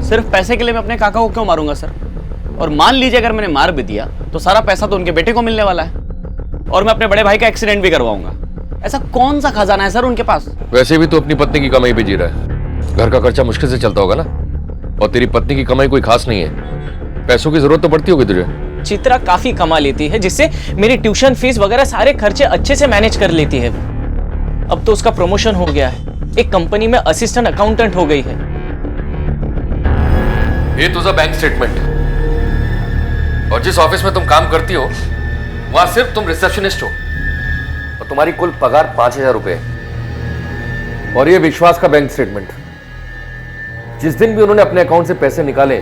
सिर्फ पैसे के लिए मैं अपने काका को क्यों मारूंगा सर? और मान लीजिए अगर मैंने मार भी दिया तो सारा पैसा तो उनके बेटे को मिलने वाला है और मैं अपने बड़े भाई का एक्सीडेंट भी करवाऊंगा। ऐसा कौन सा खजाना है सर उनके पास? वैसे भी तो अपनी पत्नी की कमाई पे जी रहा है। घर का खर्चा मुश्किल से चलता होगा ना। और तेरी पत्नी की कमाई कोई खास नहीं है। पैसों की जरूरत तो पड़ती होगी तुझे। चित्रा काफी कमा लेती है, जिससे मेरी ट्यूशन फीस वगैरह सारे खर्चे अच्छे से मैनेज कर लेती है। अब तो उसका प्रमोशन हो गया है, एक कंपनी में असिस्टेंट अकाउंटेंट हो गई है। ये तुझा बैंक स्टेटमेंट, और जिस ऑफिस में तुम काम करती हो वहां सिर्फ तुम रिसेप्शनिस्ट हो और तुम्हारी कुल पगार 5,000 रुपए है। और ये विश्वास का बैंक स्टेटमेंट, जिस दिन भी उन्होंने अपने अकाउंट से पैसे निकाले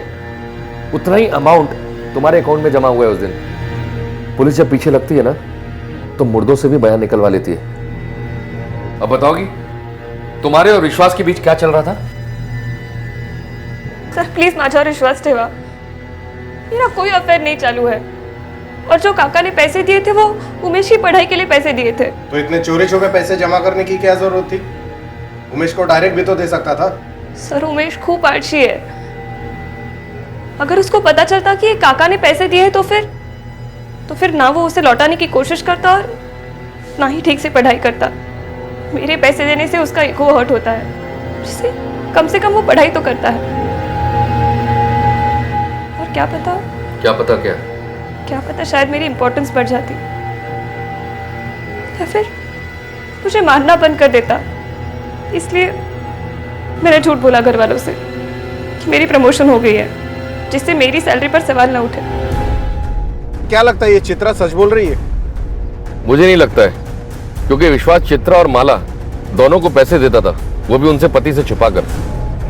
उतना ही अमाउंट तुम्हारे अकाउंट में जमा हुआ है उस दिन। पुलिस जब पीछे लगती है ना तो मुर्दों से भी बयान निकलवा लेती है। अब बताओगी तुम्हारे और विश्वास के बीच क्या चल रहा था? सर प्लीज माझ्यावर विश्वास ठेवा। मेरा कोई अफेयर नहीं चालू है और जो काका ने पैसे दिए थे वो उमेश की पढ़ाई के लिए पैसे दिए थे। तो इतने चोरी छुपे पैसे जमा करने की क्या जरूरत थी? उमेश को डायरेक्ट भी तो दे सकता था। सर उमेश खूब आलसी है। अगर उसको पता चलता कि काका ने पैसे दिए तो फिर ना वो उसे लौटाने की कोशिश करता और ना ही ठीक से पढ़ाई करता। मेरे पैसे देने से उसका ईगो हर्ट होता है, जिससे कम से कम वो पढ़ाई तो करता है। और क्या पता शायद मेरी इंपॉर्टेंस बढ़ जाती या फिर मुझे मारना बंद कर देता। इसलिए मैंने झूठ बोला घर वालों से कि मेरी प्रमोशन हो गई है, जिससे मेरी सैलरी पर सवाल ना उठे। क्या लगता है ये चित्रा सच बोल रही है? मुझे नहीं लगता है, क्योंकि विश्वास चित्रा और माला दोनों को पैसे देता था, वो भी उनसे पति से छुपाकर।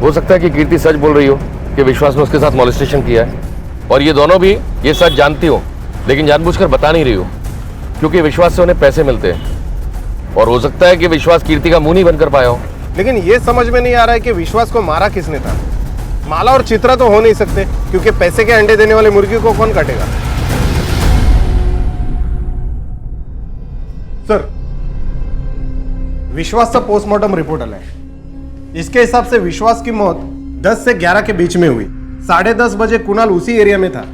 हो सकता है कि कीर्ति सच बोल रही हो कि विश्वास ने उसके साथ मॉलेस्टेशन किया है और ये दोनों भी ये सच जानती हो लेकिन जानबूझकर बता नहीं रही हो, क्योंकि विश्वास से उन्हें पैसे मिलते हैं। और हो सकता है कि विश्वास कीर्ति का मुंह नहीं बनकर पाया हो। लेकिन ये समझ में नहीं आ रहा है कि विश्वास को मारा किसने था। माला और चित्रा तो हो नहीं सकते, क्योंकि पैसे के अंडे देने वाले मुर्गी को कौन काटेगा? सर विश्वास का पोस्टमार्टम रिपोर्ट आला है। इसके हिसाब से विश्वास की मौत 10 से 11 के बीच में हुई। 10:30 बजे कुणाल उसी एरिया में था,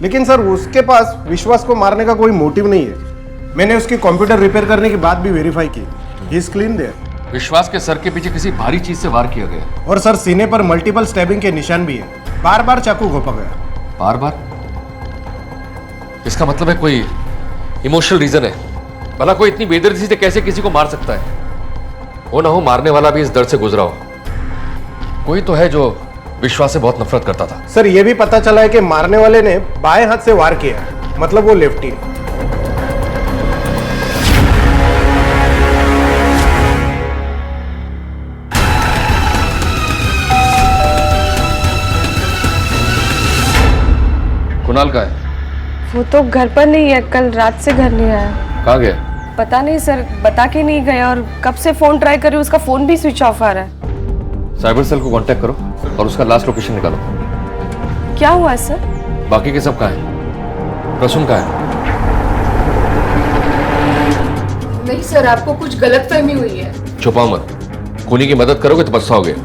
लेकिन सर उसके पास विश्वास को मारने का कोई मोटिव नहीं है। मैंने उसकी कंप्यूटर रिपेयर करने की बात भी वेरीफाई की। He is clean there. विश्वास के सर के पीछे किसी भारी चीज से वार किया गया और सर सीने पर मल्टीपल स्टैबिंग के निशान भी है। बार बार चाकू घोंपा गया। बार बार? इसका मतलब है कोई इमोशनल रीजन है। भला कोई इतनी बेदर्दी से कैसे किसी को मार सकता है? वो ना हो मारने वाला भी इस दर्द से गुजरा हो। कोई तो है जो विश्वास से बहुत नफरत करता था। सर ये भी पता चला है कि मारने वाले ने बाएं हाथ से वार किया, मतलब वो लेफ्टी है। कुणाल का है? वो तो घर पर नहीं है, कल रात से घर नहीं आया। कहाँ गया? पता नहीं सर, बता के नहीं गया और कब से फोन ट्राई कर रही हूँ, उसका फोन भी स्विच ऑफ आ रहा है। साइबर सेल को कांटेक्ट करो और उसका लास्ट लोकेशन निकालो। क्या हुआ है सर? बाकी के सब कहाँ हैं? प्रसून कहाँ है? नहीं सर, आपको कुछ गलतफहमी हुई है। छुपाओ मत, खूनी की मदद करोगे तो पछताओगे।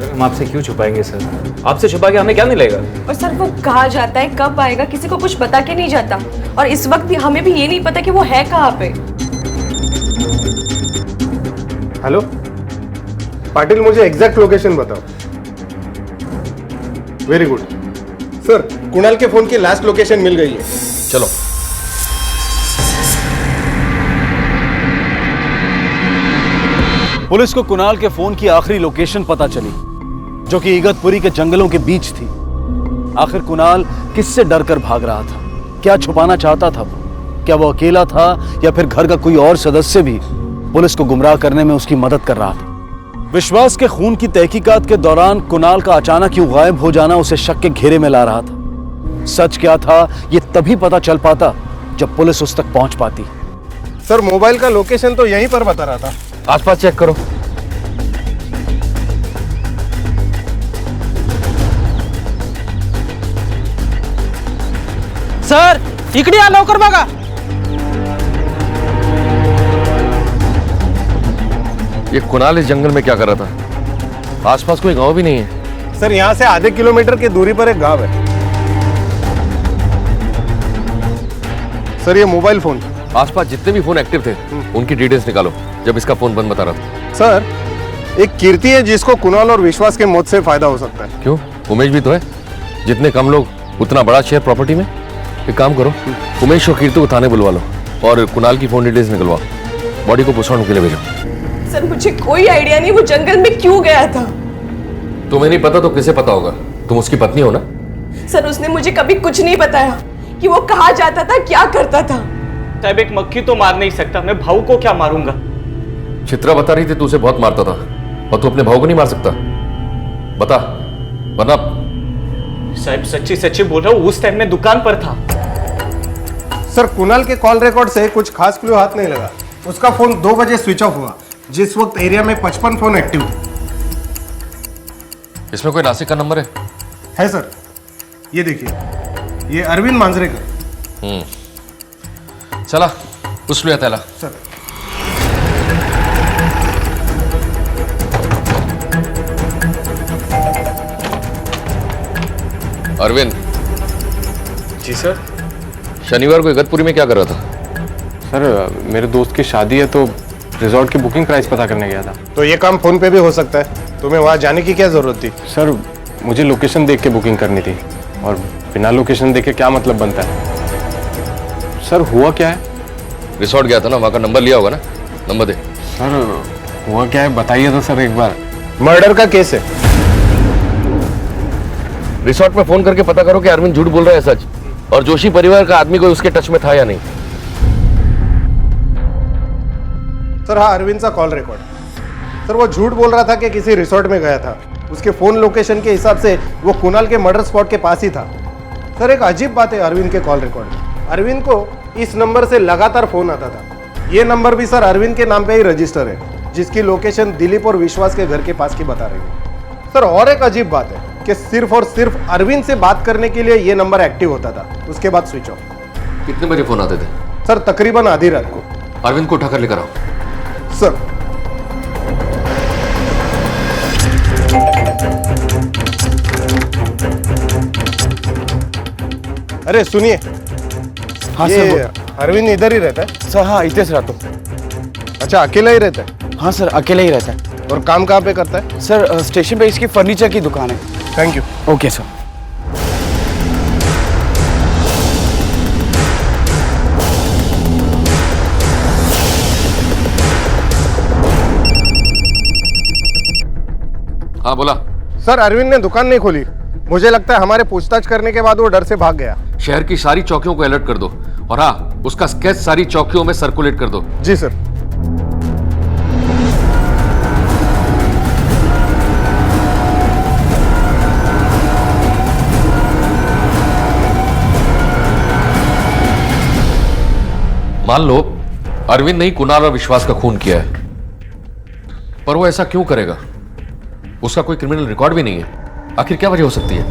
हम आपसे क्यों छुपाएंगे सर? आपसे छुपा के हमें क्या मिलेगा? और सर वो कहाँ जाता है, कब आएगा, किसी को कुछ बता के नहीं जाता। और इस वक्त भी हमें भी ये नहीं पता कि वो है कहाँ पे। हेलो पाटिल, मुझे एग्जैक्ट लोकेशन बताओ। वेरी गुड सर, कुणाल के फोन की लास्ट लोकेशन मिल गई है। चलो। पुलिस को कुणाल के फोन की आखिरी लोकेशन पता चली, जो कि इगतपुरी के जंगलों के बीच थी। आखिर कुणाल किससे डरकर भाग रहा था? क्या छुपाना चाहता था वो? क्या वो अकेला था या फिर घर का कोई और सदस्य भी पुलिस को गुमराह करने में उसकी मदद कर रहा था? विश्वास के खून की तहकीकात के दौरान कुणाल का अचानक यूं गायब हो जाना उसे शक के घेरे में ला रहा था। सच क्या था ये तभी पता चल पाता जब पुलिस उस तक पहुंच पाती। सर मोबाइल का लोकेशन तो यहीं पर बता रहा था। आसपास चेक करो। सर इकडे या लवकर बघा। ये कुणाल इस जंगल में क्या कर रहा था? आसपास कोई गांव भी नहीं है। सर यहाँ से आधे किलोमीटर की दूरी पर एक गांव है। सर ये मोबाइल फोन। आसपास जितने भी फोन एक्टिव थे उनकी डिटेल्स निकालो, जब इसका फोन बंद बता रहा था। सर एक कीर्ति है जिसको कुणाल और विश्वास के मौत से फायदा हो सकता है। क्यों? उमेश भी तो है। जितने कम लोग उतना बड़ा शेयर प्रॉपर्टी में। एक काम करो, उमेश और कीर्ति को थाने बुलवा लो और कुणाल की फोन डिटेल्स निकलवाओ। बॉडी को पोस्टमार्टम के लिए भेजो। सर मुझे कोई आइडिया नहीं वो जंगल में क्यों गया था। तुम्हें नहीं पता तो किसे पता होगा? तुम उसकी पत्नी हो ना? सर उसने मुझे कभी कुछ नहीं बताया कि वो कहाँ जाता था, क्या करता था। साहब एक मक्खी तो मार नहीं सकता, मैं भाऊ को क्या मारूंगा? चित्रा बता रही थी तू उसे बहुत मारता था और तू अपने भाऊ को नहीं मार सकता। बता, वरना। साहब सच्ची सच्ची बोल रहा हूँ, उस टाइम में दुकान पर था। सर कुणाल के कॉल रिकॉर्ड से कुछ खास क्लू हाथ नहीं लगा। उसका फोन 2 बजे स्विच ऑफ हुआ, जिस वक्त एरिया में 55 फोन एक्टिव थे। इसमें कोई नासिक का नंबर है सर, ये देखिए, ये अरविंद मांजरेकर। चला उस लिया त्याला। सर अरविंद। जी सर। शनिवार को इगतपुरी में क्या कर रहा था? सर मेरे दोस्त की शादी है तो रिजॉर्ट की बुकिंग प्राइस पता करने गया था। तो ये काम फोन पे भी हो सकता है, तुम्हें वहां जाने की क्या जरूरत थी? सर मुझे लोकेशन देख के बुकिंग करनी थी और बिना लोकेशन देखे क्या मतलब बनता है? सर हुआ क्या है? रिसोर्ट गया था ना, वहां का नंबर लिया होगा ना? नंबर दे। सर हुआ क्या है बताइए तो सर एक बार। मर्डर का केस है। रिसोर्ट में फोन करके पता करो कि अरविंद झूठ बोल रहा है सच, और जोशी परिवार का आदमी कोई उसके टच में था या नहीं। सर हाँ, अरविंद का कॉल रिकॉर्ड। सर वो झूठ बोल रहा था कि किसी रिसोर्ट में गया था। उसके फोन लोकेशन के हिसाब से वो कुणाल के मर्डर स्पॉट के पास ही था। सर एक अजीब बात है अरविंद के कॉल रिकॉर्ड में, अरविंद को इस नंबर से लगातार फोन आता था। ये नंबर भी सर अरविंद के नाम पे ही रजिस्टर है, जिसकी लोकेशन दिलीप और विश्वास के घर के पास की बता रही है। सर और एक अजीब बात है कि सिर्फ और सिर्फ अरविंद से बात करने के लिए ये नंबर एक्टिव होता था, उसके बाद स्विच ऑफ। कितने बजे फोन आते थे? सर तकरीबन आधी रात को। अरविंद को उठाकर लेकर आओ। सर अरे सुनिए। हाँ ये सर। अरविंद इधर ही रहता है? सर हाँ इधर से रहता हूँ। अच्छा अकेला ही रहता है? हाँ सर अकेले ही रहता है। और काम कहाँ पे करता है? सर स्टेशन पे इसकी फर्नीचर की दुकान है। Thank you. Okay sir. हाँ बोला। सर अरविंद ने दुकान नहीं खोली, मुझे लगता है हमारे पूछताछ करने के बाद वो डर से भाग गया। शहर की सारी चौकियों को अलर्ट कर दो, और हाँ उसका स्केच सारी चौकियों में सर्कुलेट कर दो। जी सर। मान लो अरविंद ने ही कुणाल और विश्वास का खून किया है, पर वो ऐसा क्यों करेगा? उसका कोई क्रिमिनल रिकॉर्ड भी नहीं है। आखिर क्या वजह हो सकती है?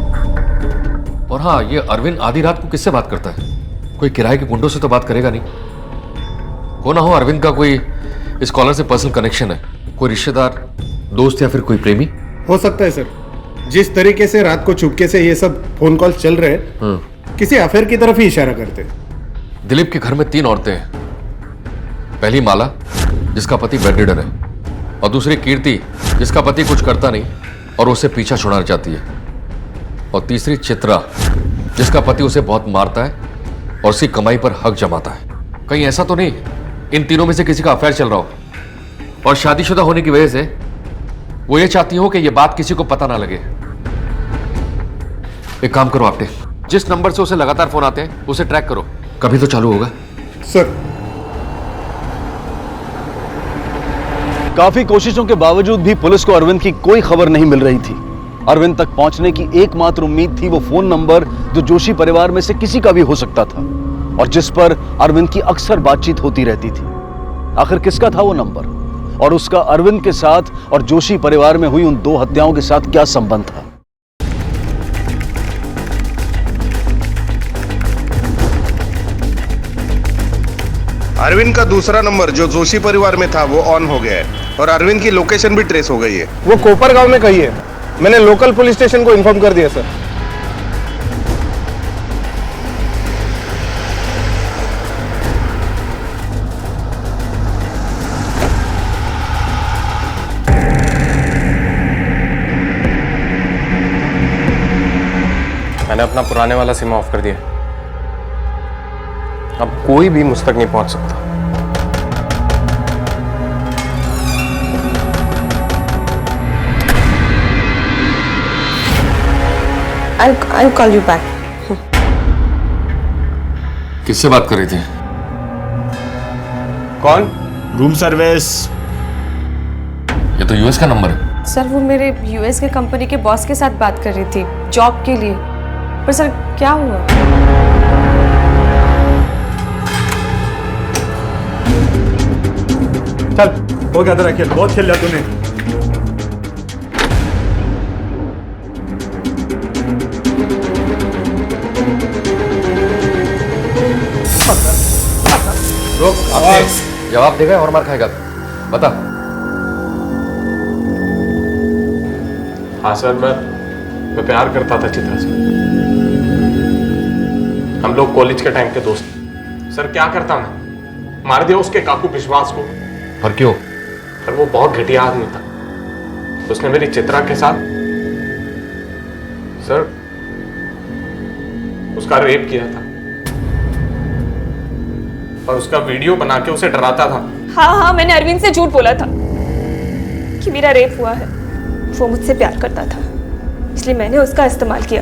और हाँ, ये अरविंद आधी रात को किससे बात करता है? कोई किराए के गुंडों से तो बात करेगा नहीं। हो ना हो अरविंद का कोई इस कॉलर से पर्सनल कनेक्शन है, कोई रिश्तेदार, दोस्त या फिर कोई प्रेमी। हो सकता है सर। जिस तरीके से रात को चुपके से ये सब फोन कॉल चल रहे हैं, किसी अफेयर की तरफ ही इशारा करते हैं। दिलीप के घर में 3 औरतें हैं। पहली माला, जिसका पति बेड रिडन है, और दूसरी कीर्ति, जिसका पति कुछ करता नहीं और उसे पीछा छुड़ाना चाहती है, और तीसरी चित्रा, जिसका पति उसे बहुत मारता है और उसकी कमाई पर हक जमाता है। कहीं ऐसा तो नहीं इन तीनों में से किसी का अफेयर चल रहा हो? और शादीशुदा होने की वजह से वो ये चाहती हो कि ये बात किसी को पता ना लगे। एक काम करो आपटे, जिस नंबर से उसे लगातार फोन आते हैं उसे ट्रैक करो, कभी तो चालू होगा। सर। काफी कोशिशों के बावजूद भी पुलिस को अरविंद की कोई खबर नहीं मिल रही थी। अरविंद तक पहुंचने की एकमात्र उम्मीद थी वो फोन नंबर जो जोशी परिवार में से किसी का भी हो सकता था और जिस पर अरविंद की अक्सर बातचीत होती रहती थी। आखिर किसका था वो नंबर और उसका अरविंद के साथ और जोशी परिवार में हुई उन 2 हत्याओं के साथ क्या संबंध था? अरविंद का दूसरा नंबर जो जोशी परिवार में था वो ऑन हो गया है और अरविंद की लोकेशन भी ट्रेस हो गई है। वो कोपर गांव में कही है। मैंने लोकल पुलिस स्टेशन को इन्फॉर्म कर दिया सर। मैंने अपना पुराने वाला सिम ऑफ कर दिया। अब कोई भी मुझ तक नहीं पहुंच सकता। I'll call you back. किससे बात कर रही थी? कौन? Room service. ये तो यूएस का नंबर है। सर वो मेरे यूएस के कंपनी के बॉस के साथ बात कर रही थी जॉब के लिए। पर सर क्या हुआ? चल हो गया तेरा खेल, बहुत खेल लिया तूने। रुक, जवाब देगा और मार खाएगा। बता। हाँ सर, मैं प्यार करता था चित्रा से। हम लोग कॉलेज के टाइम के दोस्त। सर क्या करता मैं, मार दिया उसके काकू विश्वास को। पर क्यों? सर वो बहुत घटिया आदमी था। उसने मेरी चित्रा के साथ सर उसका रेप किया था और उसका वीडियो बना के उसे डराता था। हाँ मैंने अरविंद से झूठ बोला था कि मेरा रेप हुआ है। वो मुझसे प्यार करता था इसलिए मैंने उसका इस्तेमाल किया।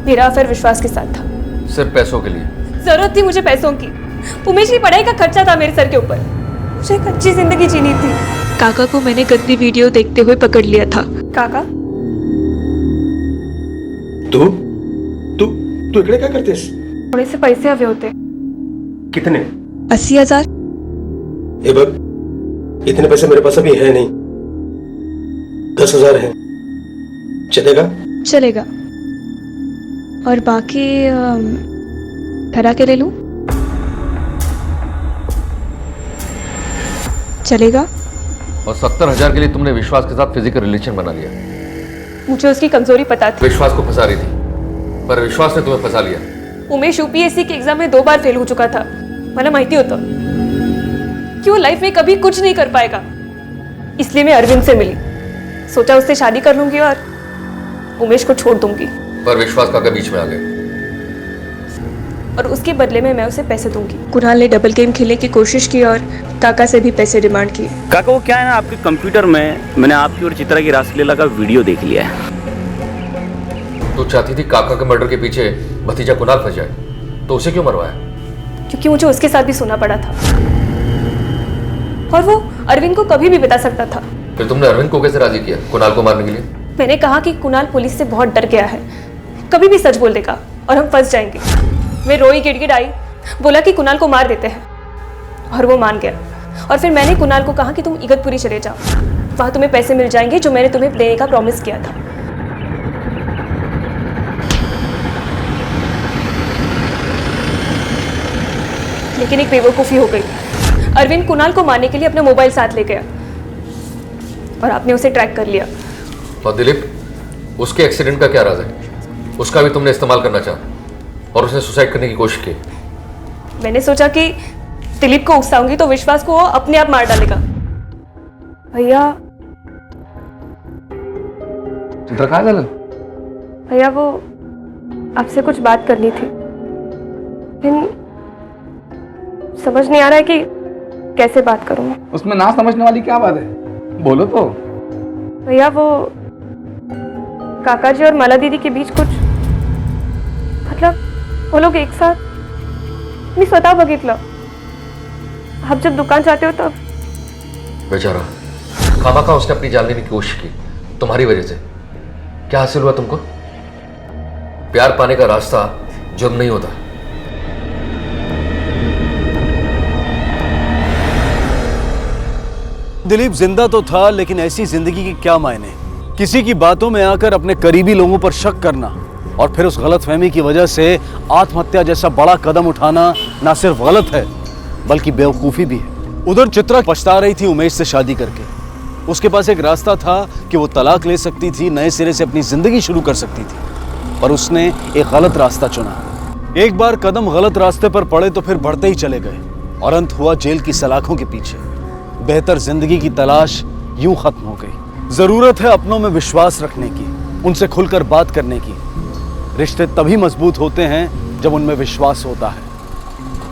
मेरा अफेयर विश्वास के साथ था। सिर्फ पैसों के लिए? जरूरत थी मुझे पैसों की। उमेश की पढ़ाई का खर्चा था मेरे सर के ऊपर। मुझे एक अच्छी जिंदगी जीनी थी। काका को मैंने गंदी वीडियो देखते हुए पकड़ लिया था। काका तू इकडे क्या करतेस? थोड़े से पैसे हवे होते। कितने? 80,000। ये बग, इतने पैसे मेरे पास अभी है नहीं। 10,000 है, चलेगा? चलेगा। और बाकी ठहरा के ले लूं? चलेगा। और 70,000 के लिए तुमने विश्वास के साथ फिजिकल रिलेशन बना लिया। मुझे उसकी कमजोरी पता थी। विश्वास को फंसा रही थी पर विश्वास ने तुम्हें फंसा लिया। उमेश यूपीएससी के एग्जाम में 2 बार फेल हो चुका था। मला माहिती होतं कि वो लाइफ में कभी कुछ नहीं कर पाएगा। इसलिए मैं अरविंद से मिली। सोचा उससे शादी कर लूंगी और उमेश को छोड़ दूंगी। पर विश्वास काका बीच में आ गए और उसके बदले में मैं उसे पैसे दूंगी। कुणाल ने डबल गेम खेलने की कोशिश की और काका से भी पैसे डिमांड किए। काका वो क्या है ना, आपके कंप्यूटर में मैंने आपकी और चित्रा की रासलीला का वीडियो देख लिया है। तू चाहती थी काका के मर्डर के पीछे भतीजा कुणाल फंस जाए, तो उसे क्यों मरवाया? क्योंकि मुझे उसके साथ भी सोना पड़ा था और वो अरविंद को कभी भी बता सकता था। फिर तुमने अरविंद को कैसे राजी किया कुणाल को मारने के लिए? मैंने कहा कि कुणाल पुलिस से बहुत डर गया है, कभी भी सच बोल देगा और हम फंस जाएंगे। वे रोई गिड़गिड़ाई, बोला कि कुणाल को मार देते हैं और वो मान गया। और फिर मैंने कुणाल को कहा कि तुम इगतपुरी चले जाओ, वहां तुम्हें पैसे मिल जाएंगे जो मैंने तुम्हें देने का प्रॉमिस किया था। लेकिन एक बेवकूफ़ी हो गई। अरविंद कुणाल को मारने के लिए अपना मोबाइल साथ ले गया और आपने उसे ट्रैक कर लिया। और दिलीप, उसके एक्सीडेंट का क्या राज है? उसका भी तुमने इस्तेमाल करना चाहा और उसने सुसाइड करने की कोशिश की। मैंने सोचा कि दिलीप को उकसाऊंगी तो विश्वास को वो अपने आप मार डालेगा। भैया चित्रा कहाँ झालं? भैया वो आपसे कुछ बात करनी थी, लेकिन समझ नहीं आ रहा है कि कैसे बात करूं मैं? उसमें ना समझने वाली क्या बात है, बोलो तो। भैया वो काका जी और माला दीदी के बीच कुछ, मतलब वो लोग एक साथ, मी स्वतः बघितलं। आप जब दुकान जाते हो तब। बेचारा खामखा उसने अपनी जान लेने की कोशिश की तुम्हारी वजह से। क्या हासिल हुआ तुमको? प्यार पाने का रास्ता जुर्म नहीं होता। दिलीप जिंदा तो था, लेकिन ऐसी जिंदगी की क्या मायने? किसी की बातों में आकर अपने करीबी लोगों पर शक करना और फिर उस गलतफहमी की वजह से आत्महत्या जैसा बड़ा कदम उठाना ना सिर्फ गलत है बल्कि बेवकूफी भी है। उधर चित्रा पछता रही थी उमेश से शादी करके। उसके पास एक रास्ता था कि वो तलाक ले सकती थी, नए सिरे से अपनी जिंदगी शुरू कर सकती थी, पर उसने एक गलत रास्ता चुना। एक बार कदम गलत रास्ते पर पड़े तो फिर बढ़ते ही चले गए और अंत हुआ जेल की सलाखों के पीछे। बेहतर जिंदगी की तलाश यूं खत्म हो गई। जरूरत है अपनों में विश्वास रखने की, उनसे खुलकर बात करने की। रिश्ते तभी मजबूत होते हैं जब उनमें विश्वास होता है।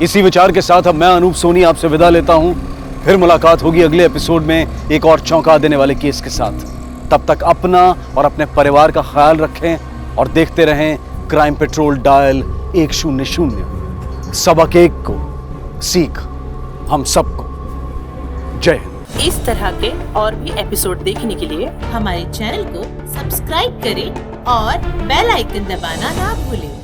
इसी विचार के साथ अब मैं अनूप सोनी आपसे विदा लेता हूं। फिर मुलाकात होगी अगले एपिसोड में एक और चौंका देने वाले केस के साथ। तब तक अपना और अपने परिवार का ख्याल रखें और देखते रहें क्राइम पेट्रोल डायल 100। सबक एक को सीख हम सबको। जय हिंद। इस तरह के और भी एपिसोड देखने के लिए हमारे चैनल को सब्सक्राइब करें और बेल आइकन दबाना ना भूलें।